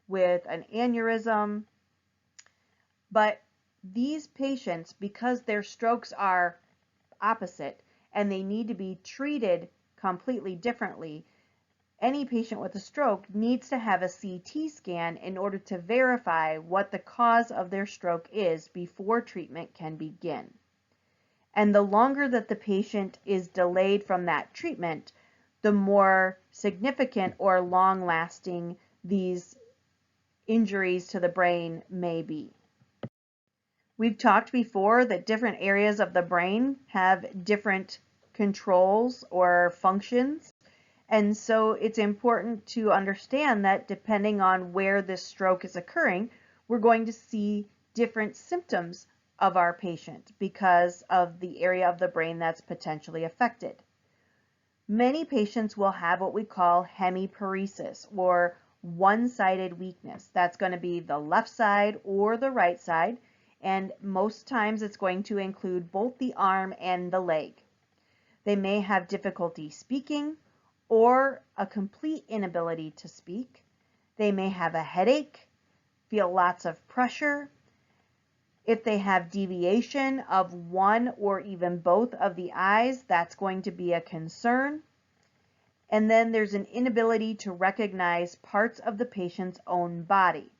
with an aneurysm, but these patients, because their strokes are opposite and they need to be treated completely differently, any patient with a stroke needs to have a CT scan in order to verify what the cause of their stroke is before treatment can begin. And the longer that the patient is delayed from that treatment, the more significant or long-lasting these injuries to the brain may be. We've talked before that different areas of the brain have different controls or functions, and so it's important to understand that depending on where this stroke is occurring, we're going to see different symptoms of our patient because of the area of the brain that's potentially affected. Many patients will have what we call hemiparesis, or one-sided weakness. That's going to be the left side or the right side, and most times it's going to include both the arm and the leg. They may have difficulty speaking or a complete inability to speak. They may have a headache, feel lots of pressure. If they have deviation of one or even both of the eyes, that's going to be a concern. And then there's an inability to recognize parts of the patient's own body.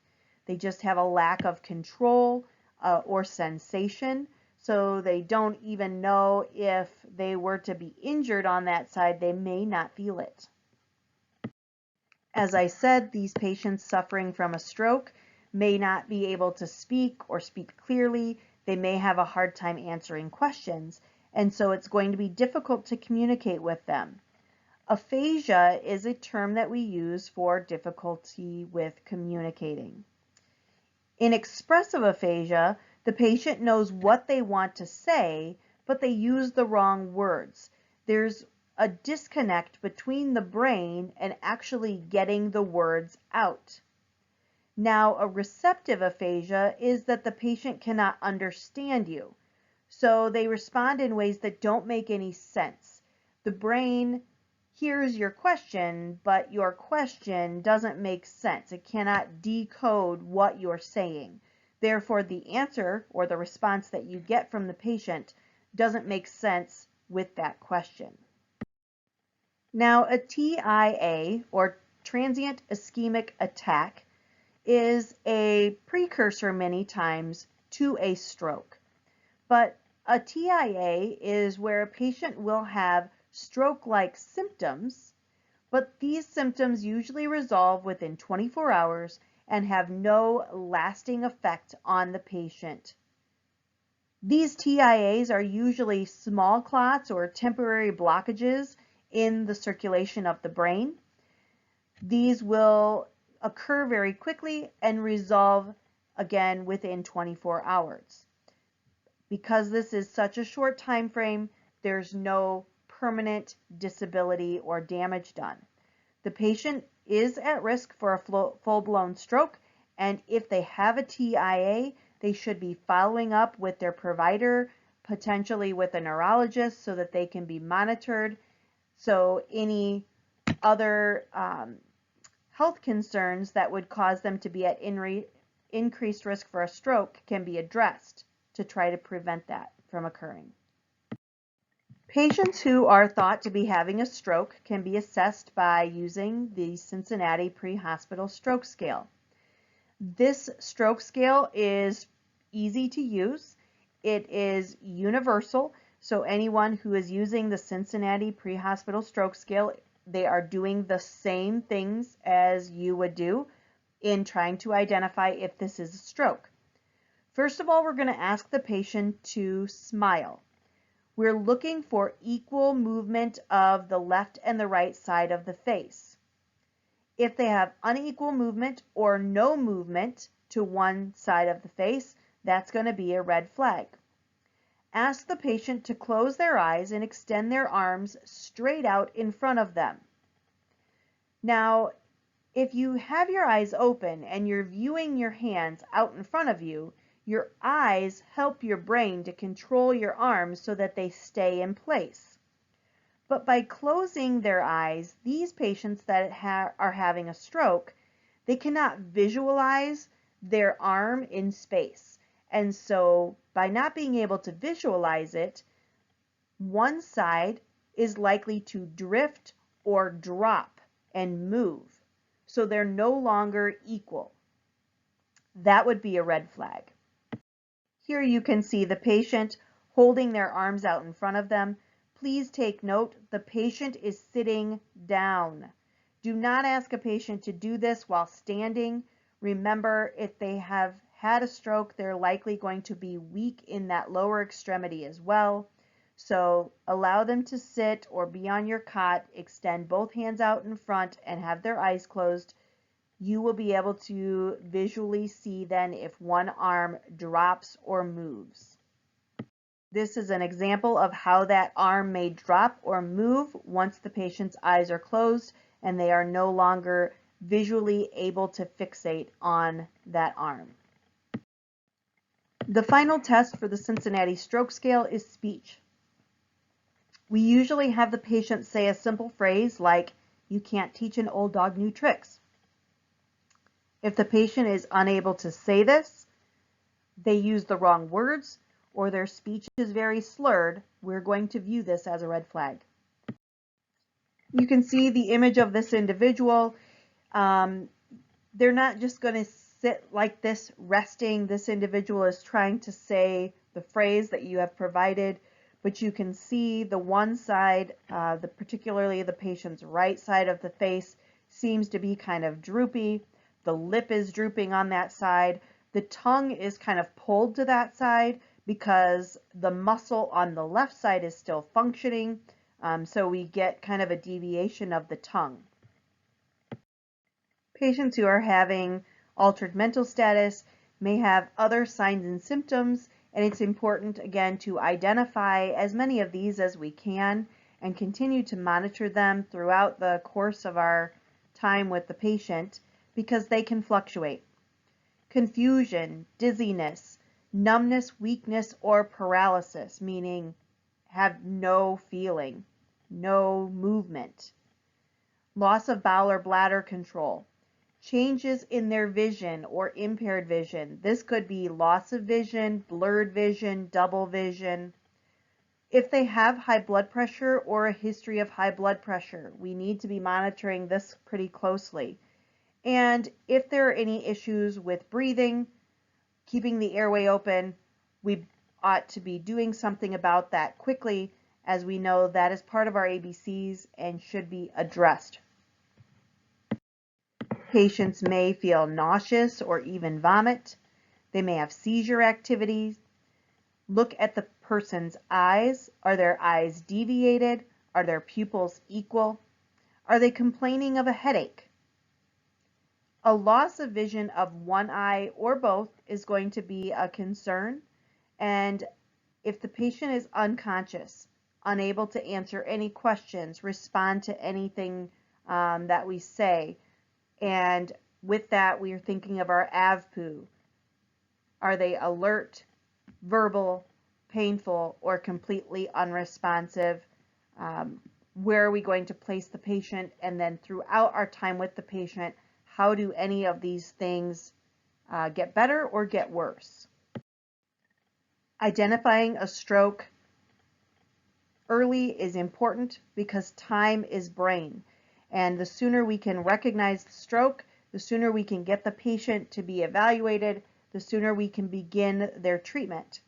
They just have a lack of control. or sensation. So they don't even know if they were to be injured on that side, they may not feel it. As I said, these patients suffering from a stroke may not be able to speak or speak clearly. They may have a hard time answering questions, and so it's going to be difficult to communicate with them. Aphasia is a term that we use for difficulty with communicating. In expressive aphasia, the patient knows what they want to say, but they use the wrong words. There's a disconnect between the brain and actually getting the words out. Now, a receptive aphasia is that the patient cannot understand you. So they respond in ways that don't make any sense. The brain hears your question, but your question doesn't make sense. It cannot decode what you're saying. Therefore, the answer or the response that you get from the patient doesn't make sense with that question. Now, a TIA, or transient ischemic attack, is a precursor many times to a stroke. But a TIA is where a patient will have stroke-like symptoms, but these symptoms usually resolve within 24 hours and have no lasting effect on the patient. These TIAs are usually small clots or temporary blockages in the circulation of the brain. These will occur very quickly and resolve again within 24 hours. Because this is such a short time frame, there's no permanent disability or damage done. The patient is at risk for a full-blown stroke, and if they have a TIA, they should be following up with their provider, potentially with a neurologist, so that they can be monitored. So any other health concerns that would cause them to be at increased risk for a stroke can be addressed to try to prevent that from occurring. Patients who are thought to be having a stroke can be assessed by using the Cincinnati Pre-Hospital Stroke Scale. This stroke scale is easy to use. It is universal, so anyone who is using the Cincinnati Pre-Hospital Stroke Scale, they are doing the same things as you would do in trying to identify if this is a stroke. First of all, we're going to ask the patient to smile. We're looking for equal movement of the left and the right side of the face. If they have unequal movement or no movement to one side of the face, that's going to be a red flag. Ask the patient to close their eyes and extend their arms straight out in front of them. Now, if you have your eyes open and you're viewing your hands out in front of you, your eyes help your brain to control your arms so that they stay in place. But by closing their eyes, these patients that are having a stroke, they cannot visualize their arm in space. And so by not being able to visualize it, one side is likely to drift or drop and move. So they're no longer equal. That would be a red flag. Here you can see the patient holding their arms out in front of them. Please take note, the patient is sitting down. Do not ask a patient to do this while standing. Remember, if they have had a stroke, they're likely going to be weak in that lower extremity as well. So allow them to sit or be on your cot, extend both hands out in front and have their eyes closed. You will be able to visually see then if one arm drops or moves. This is an example of how that arm may drop or move once the patient's eyes are closed and they are no longer visually able to fixate on that arm. The final test for the Cincinnati Stroke Scale is speech. We usually have the patient say a simple phrase like, "You can't teach an old dog new tricks." If the patient is unable to say this, they use the wrong words, or their speech is very slurred, we're going to view this as a red flag. You can see the image of this individual. They're not just going to sit like this, resting. This individual is trying to say the phrase that you have provided, but you can see the one side, particularly the patient's right side of the face, seems to be kind of droopy. The lip is drooping on that side. The tongue is kind of pulled to that side because the muscle on the left side is still functioning. So we get kind of a deviation of the tongue. Patients who are having altered mental status may have other signs and symptoms, and it's important, again, to identify as many of these as we can and continue to monitor them throughout the course of our time with the patient because they can fluctuate. Confusion, dizziness, numbness, weakness, or paralysis, meaning have no feeling, no movement. Loss of bowel or bladder control. Changes in their vision or impaired vision. This could be loss of vision, blurred vision, double vision. If they have high blood pressure or a history of high blood pressure, we need to be monitoring this pretty closely. And if there are any issues with breathing, keeping the airway open, we ought to be doing something about that quickly, as we know that is part of our ABCs and should be addressed. Patients may feel nauseous or even vomit. They may have seizure activity. Look at the person's eyes. Are their eyes deviated? Are their pupils equal? Are they complaining of a headache? A loss of vision of one eye or both is going to be a concern. And if the patient is unconscious, unable to answer any questions, respond to anything that we say, and with that, we are thinking of our AVPU. Are they alert, verbal, painful, or completely unresponsive? Where are we going to place the patient? And then throughout our time with the patient, how do any of these things get better or get worse? Identifying a stroke early is important because time is brain. And the sooner we can recognize the stroke, the sooner we can get the patient to be evaluated, the sooner we can begin their treatment.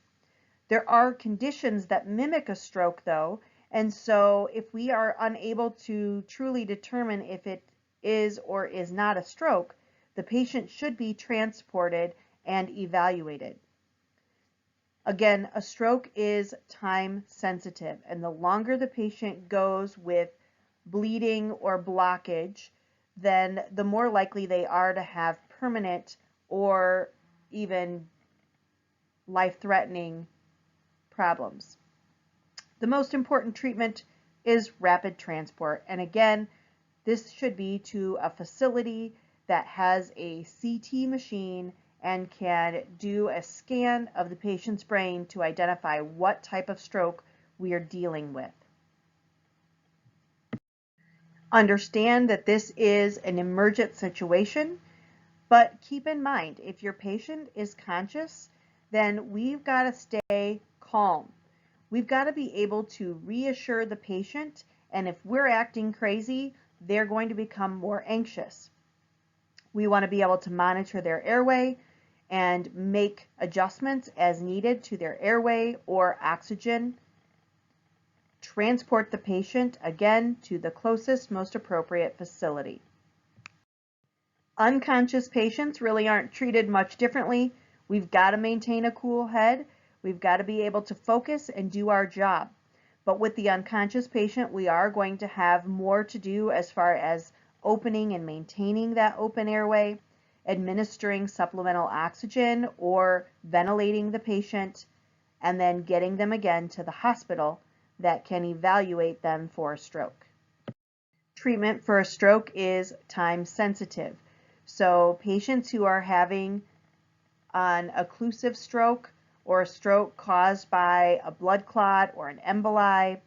There are conditions that mimic a stroke, though, and so if we are unable to truly determine if it is or is not a stroke, the patient should be transported and evaluated. Again, a stroke is time sensitive, and the longer the patient goes with bleeding or blockage, then the more likely they are to have permanent or even life-threatening problems. The most important treatment is rapid transport, and again, this should be to a facility that has a CT machine and can do a scan of the patient's brain to identify what type of stroke we are dealing with. Understand that this is an emergent situation, but keep in mind, if your patient is conscious, then we've got to stay calm. We've got to be able to reassure the patient, and if we're acting crazy, they're going to become more anxious. We want to be able to monitor their airway and make adjustments as needed to their airway or oxygen. Transport the patient, again, to the closest, most appropriate facility. Unconscious patients really aren't treated much differently. We've got to maintain a cool head. We've got to be able to focus and do our job. But with the unconscious patient, we are going to have more to do as far as opening and maintaining that open airway, administering supplemental oxygen or ventilating the patient, and then getting them again to the hospital that can evaluate them for a stroke. Treatment for a stroke is time sensitive. So patients who are having an occlusive stroke or a stroke caused by a blood clot or an emboli,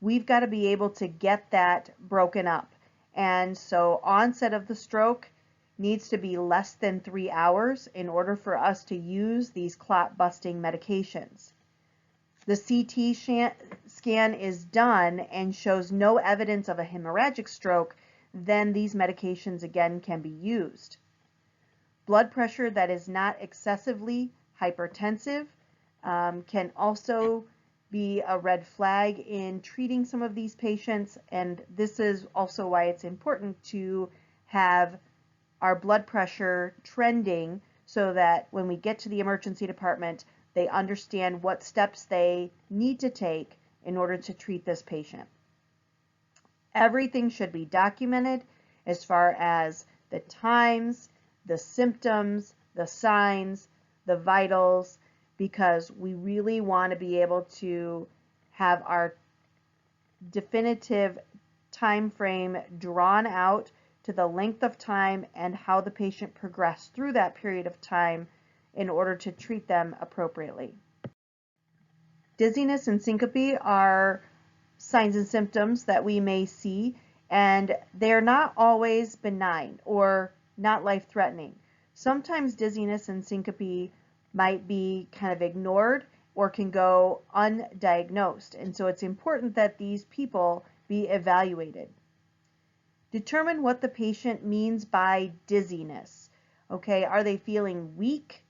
we've got to be able to get that broken up. And so onset of the stroke needs to be less than 3 hours in order for us to use these clot busting medications. The CT scan is done and shows no evidence of a hemorrhagic stroke, then these medications again can be used. Blood pressure that is not excessively hypertensive can also be a red flag in treating some of these patients, and this is also why it's important to have our blood pressure trending so that when we get to the emergency department, they understand what steps they need to take in order to treat this patient. Everything should be documented as far as the times, the symptoms, the signs, the vitals, because we really want to be able to have our definitive time frame drawn out to the length of time and how the patient progressed through that period of time in order to treat them appropriately. Dizziness and syncope are signs and symptoms that we may see, and they're not always benign or not life-threatening. Sometimes dizziness and syncope might be kind of ignored or can go undiagnosed, and so it's important that these people be evaluated. Determine what the patient means by dizziness. Okay, are they feeling weak?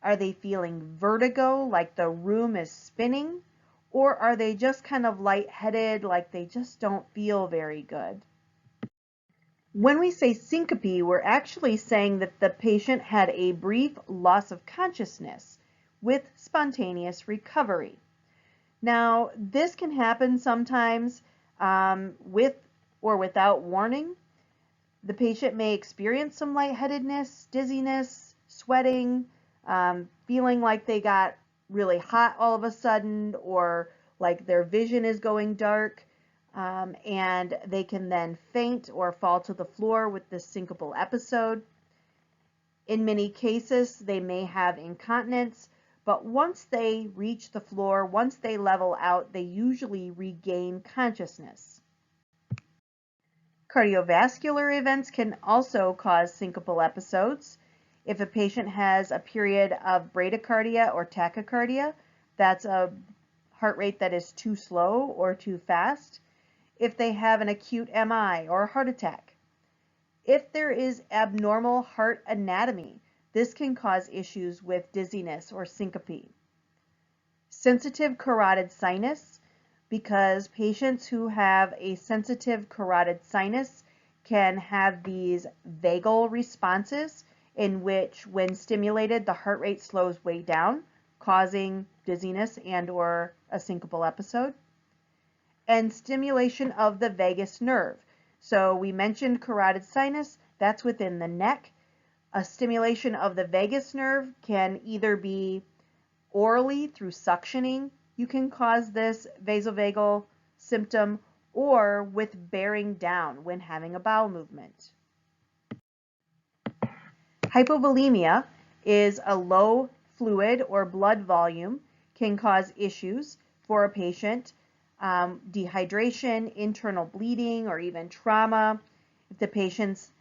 Are they feeling vertigo, like the room is spinning? Or are they just kind of lightheaded, like they just don't feel very good? When we say syncope, we're actually saying that the patient had a brief loss of consciousness with spontaneous recovery. Now, this can happen sometimes with or without warning. The patient may experience some lightheadedness, dizziness, sweating, feeling like they got really hot all of a sudden, or like their vision is going dark, and they can then faint or fall to the floor with this syncopal episode. In many cases, they may have incontinence, but once they reach the floor, once they level out, they usually regain consciousness. Cardiovascular events can also cause syncopal episodes. If a patient has a period of bradycardia or tachycardia, that's a heart rate that is too slow or too fast. If they have an acute MI or a heart attack. If there is abnormal heart anatomy, this can cause issues with dizziness or syncope. Sensitive carotid sinus, because patients who have a sensitive carotid sinus can have these vagal responses in which, when stimulated, the heart rate slows way down, causing dizziness and or a syncopal episode. And stimulation of the vagus nerve. So we mentioned carotid sinus, that's within the neck. A stimulation of the vagus nerve can either be orally through suctioning, you can cause this vasovagal symptom, or with bearing down when having a bowel movement. Hypovolemia is a low fluid or blood volume, can cause issues for a patient, dehydration, internal bleeding, or even trauma. If the patient's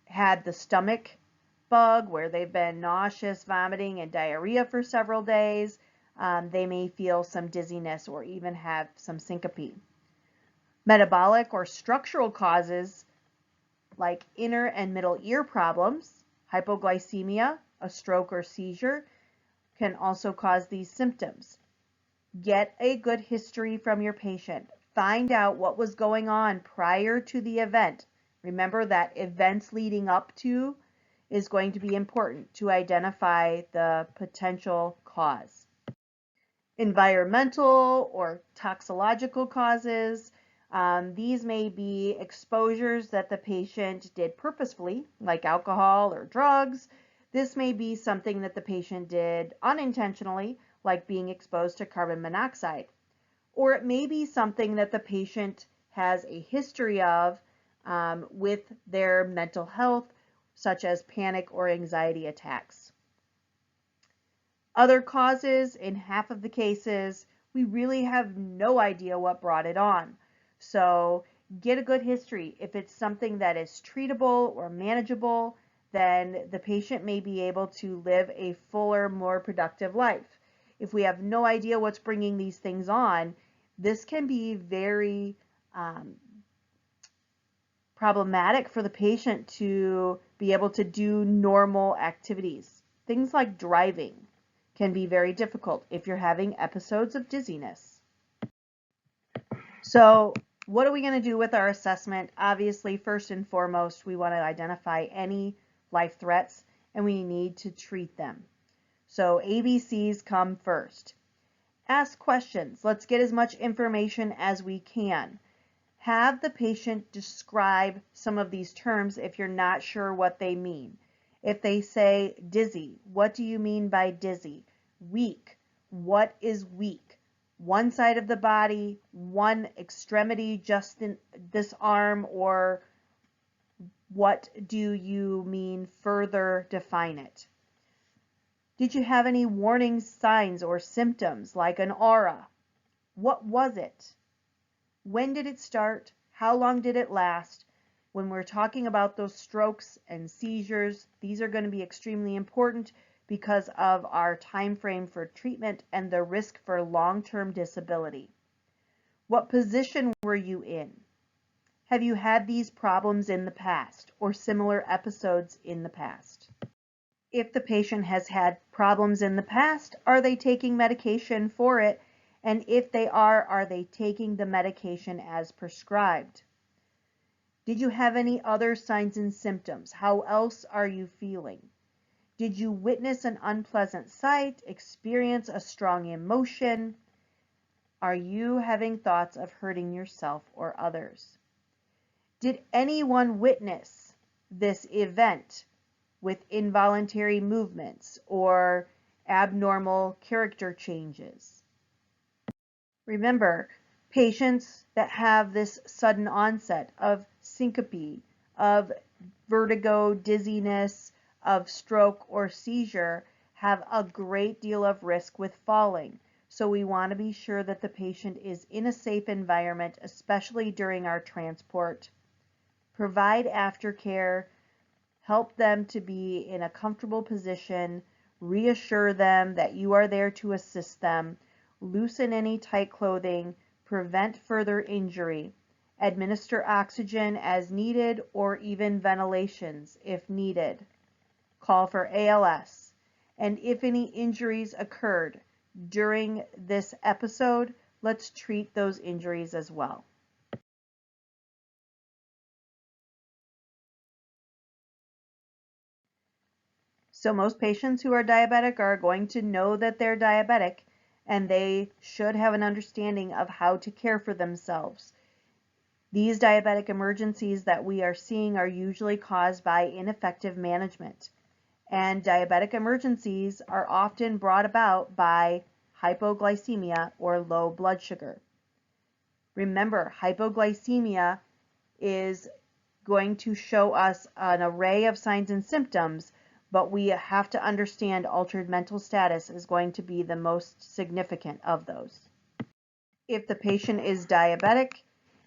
had the stomach bug where they've been nauseous, vomiting, and diarrhea for several days, they may feel some dizziness or even have some syncope. Metabolic or structural causes like inner and middle ear problems, hypoglycemia, a stroke or seizure can also cause these symptoms. Get a good history from your patient. Find out what was going on prior to the event. Remember that events leading up to is going to be important to identify the potential cause. Environmental or toxicological causes. These may be exposures that the patient did purposefully, like alcohol or drugs. This may be something that the patient did unintentionally, like being exposed to carbon monoxide. Or it may be something that the patient has a history of with their mental health, such as panic or anxiety attacks. Other causes, in half of the cases, we really have no idea what brought it on. So get a good history. If it's something that is treatable or manageable, then the patient may be able to live a fuller, more productive life. If we have no idea what's bringing these things on, this can be very problematic for the patient to be able to do normal activities. Things like driving can be very difficult if you're having episodes of dizziness. So what are we going to do with our assessment? Obviously, first and foremost, we want to identify any life threats and we need to treat them. So ABCs come first. Ask questions. Let's get as much information as we can. Have the patient describe some of these terms if you're not sure what they mean. If they say dizzy, what do you mean by dizzy? Weak, what is weak? One side of the body, one extremity, just in this arm, or what do you mean? Further define it. Did you have any warning signs or symptoms like an aura? What was it? When did it start? How long did it last? When we're talking about those strokes and seizures, these are going to be extremely important because of our time frame for treatment and the risk for long-term disability. What position were you in? Have you had these problems in the past or similar episodes in the past? If the patient has had problems in the past, are they taking medication for it? And if they are they taking the medication as prescribed? Did you have any other signs and symptoms? How else are you feeling? Did you witness an unpleasant sight, experience a strong emotion? Are you having thoughts of hurting yourself or others? Did anyone witness this event with involuntary movements or abnormal character changes? Remember, patients that have this sudden onset of syncope, of vertigo, dizziness, of stroke or seizure have a great deal of risk with falling. So we want to be sure that the patient is in a safe environment, especially during our transport. Provide aftercare, help them to be in a comfortable position, reassure them that you are there to assist them, loosen any tight clothing, prevent further injury, administer oxygen as needed or even ventilations if needed. Call for ALS. And if any injuries occurred during this episode, let's treat those injuries as well. So most patients who are diabetic are going to know that they're diabetic, and they should have an understanding of how to care for themselves. These diabetic emergencies that we are seeing are usually caused by ineffective management, and diabetic emergencies are often brought about by hypoglycemia or low blood sugar. Remember, hypoglycemia is going to show us an array of signs and symptoms, but we have to understand altered mental status is going to be the most significant of those. If the patient is diabetic,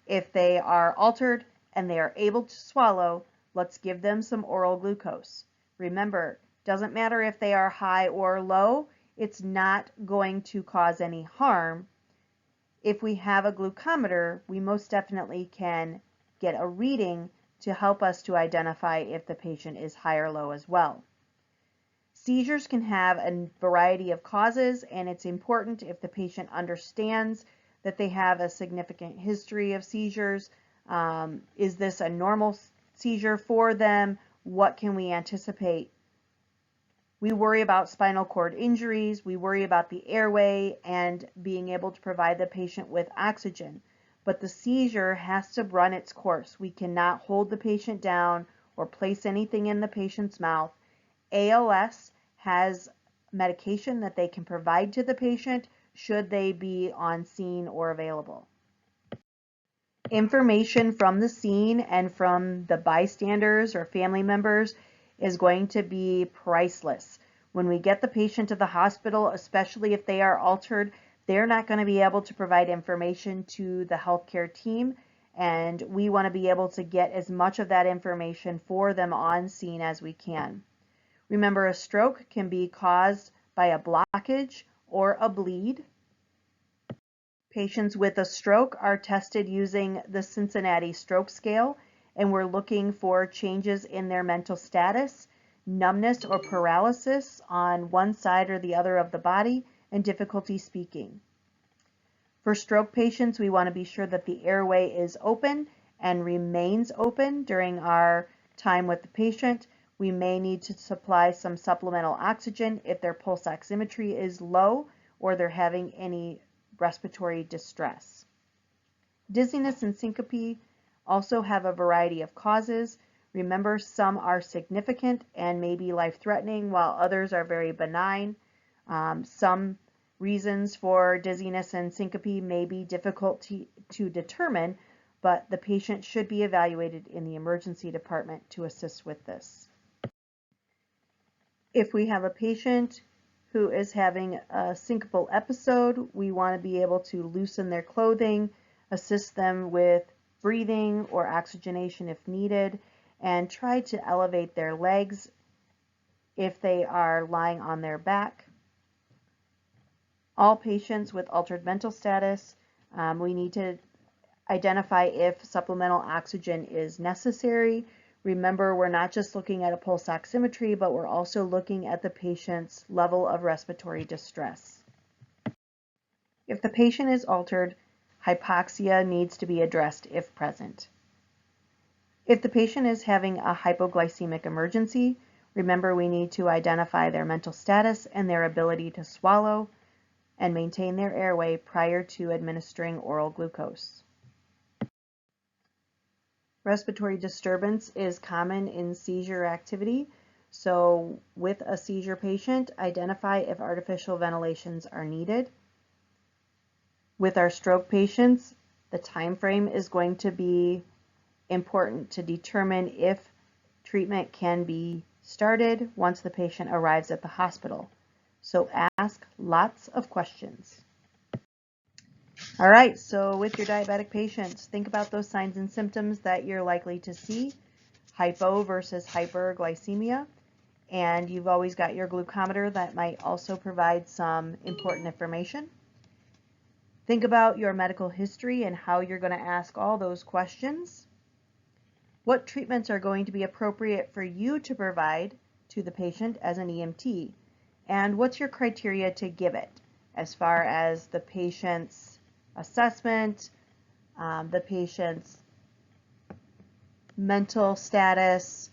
if they are altered and they are able to swallow, let's give them some oral glucose. Remember, doesn't matter if they are high or low, it's not going to cause any harm. If we have a glucometer, we most definitely can get a reading to help us to identify if the patient is high or low as well. Seizures can have a variety of causes, and it's important if the patient understands that they have a significant history of seizures. Is this a normal seizure for them? What can we anticipate? We worry about spinal cord injuries, we worry about the airway and being able to provide the patient with oxygen. But the seizure has to run its course. We cannot hold the patient down or place anything in the patient's mouth. ALS has medication that they can provide to the patient should they be on scene or available. Information from the scene and from the bystanders or family members is going to be priceless. When we get the patient to the hospital, especially if they are altered, they're not going to be able to provide information to the healthcare team, and we want to be able to get as much of that information for them on scene as we can. Remember, a stroke can be caused by a blockage or a bleed. Patients with a stroke are tested using the Cincinnati Stroke Scale, and we're looking for changes in their mental status, numbness or paralysis on one side or the other of the body, and difficulty speaking. For stroke patients, we want to be sure that the airway is open and remains open during our time with the patient. We may need to supply some supplemental oxygen if their pulse oximetry is low or they're having any respiratory distress. Dizziness and syncope also have a variety of causes. Remember, some are significant and may be life-threatening, while others are very benign. Some reasons for dizziness and syncope may be difficult to determine, but the patient should be evaluated in the emergency department to assist with this. If we have a patient who is having a syncopal episode, we want to be able to loosen their clothing, assist them with breathing or oxygenation if needed, and try to elevate their legs if they are lying on their back. All patients with altered mental status, we need to identify if supplemental oxygen is necessary. Remember, we're not just looking at a pulse oximetry, but we're also looking at the patient's level of respiratory distress. If the patient is altered, hypoxia needs to be addressed if present. If the patient is having a hypoglycemic emergency, remember we need to identify their mental status and their ability to swallow and maintain their airway prior to administering oral glucose. Respiratory disturbance is common in seizure activity, so with a seizure patient, identify if artificial ventilations are needed. With our stroke patients, the time frame is going to be important to determine if treatment can be started once the patient arrives at the hospital. So ask lots of questions. All right, so with your diabetic patients, think about those signs and symptoms that you're likely to see, hypo versus hyperglycemia, and you've always got your glucometer that might also provide some important information. Think about your medical history and how you're going to ask all those questions. What treatments are going to be appropriate for you to provide to the patient as an EMT? And what's your criteria to give it as far as the patient's assessment, the patient's mental status,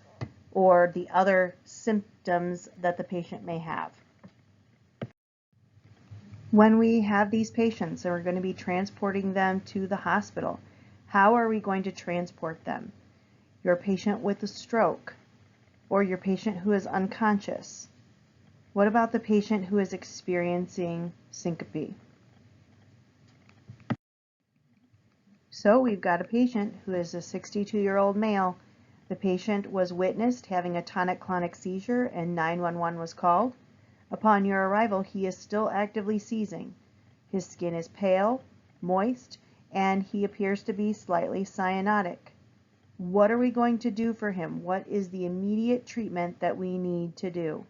or the other symptoms that the patient may have. When we have these patients and we're going to be transporting them to the hospital, how are we going to transport them? Your patient with a stroke, or your patient who is unconscious? What about the patient who is experiencing syncope? So we've got a patient who is a 62-year-old male. The patient was witnessed having a tonic-clonic seizure and 911 was called. Upon your arrival, he is still actively seizing. His skin is pale, moist, and he appears to be slightly cyanotic. What are we going to do for him? What is the immediate treatment that we need to do?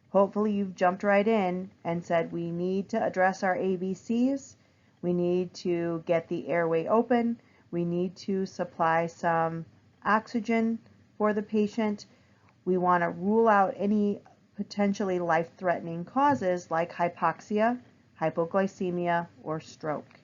Hopefully you've jumped right in and said we need to address our ABCs. We need to get the airway open. We need to supply some oxygen for the patient. We want to rule out any potentially life-threatening causes like hypoxia, hypoglycemia, or stroke.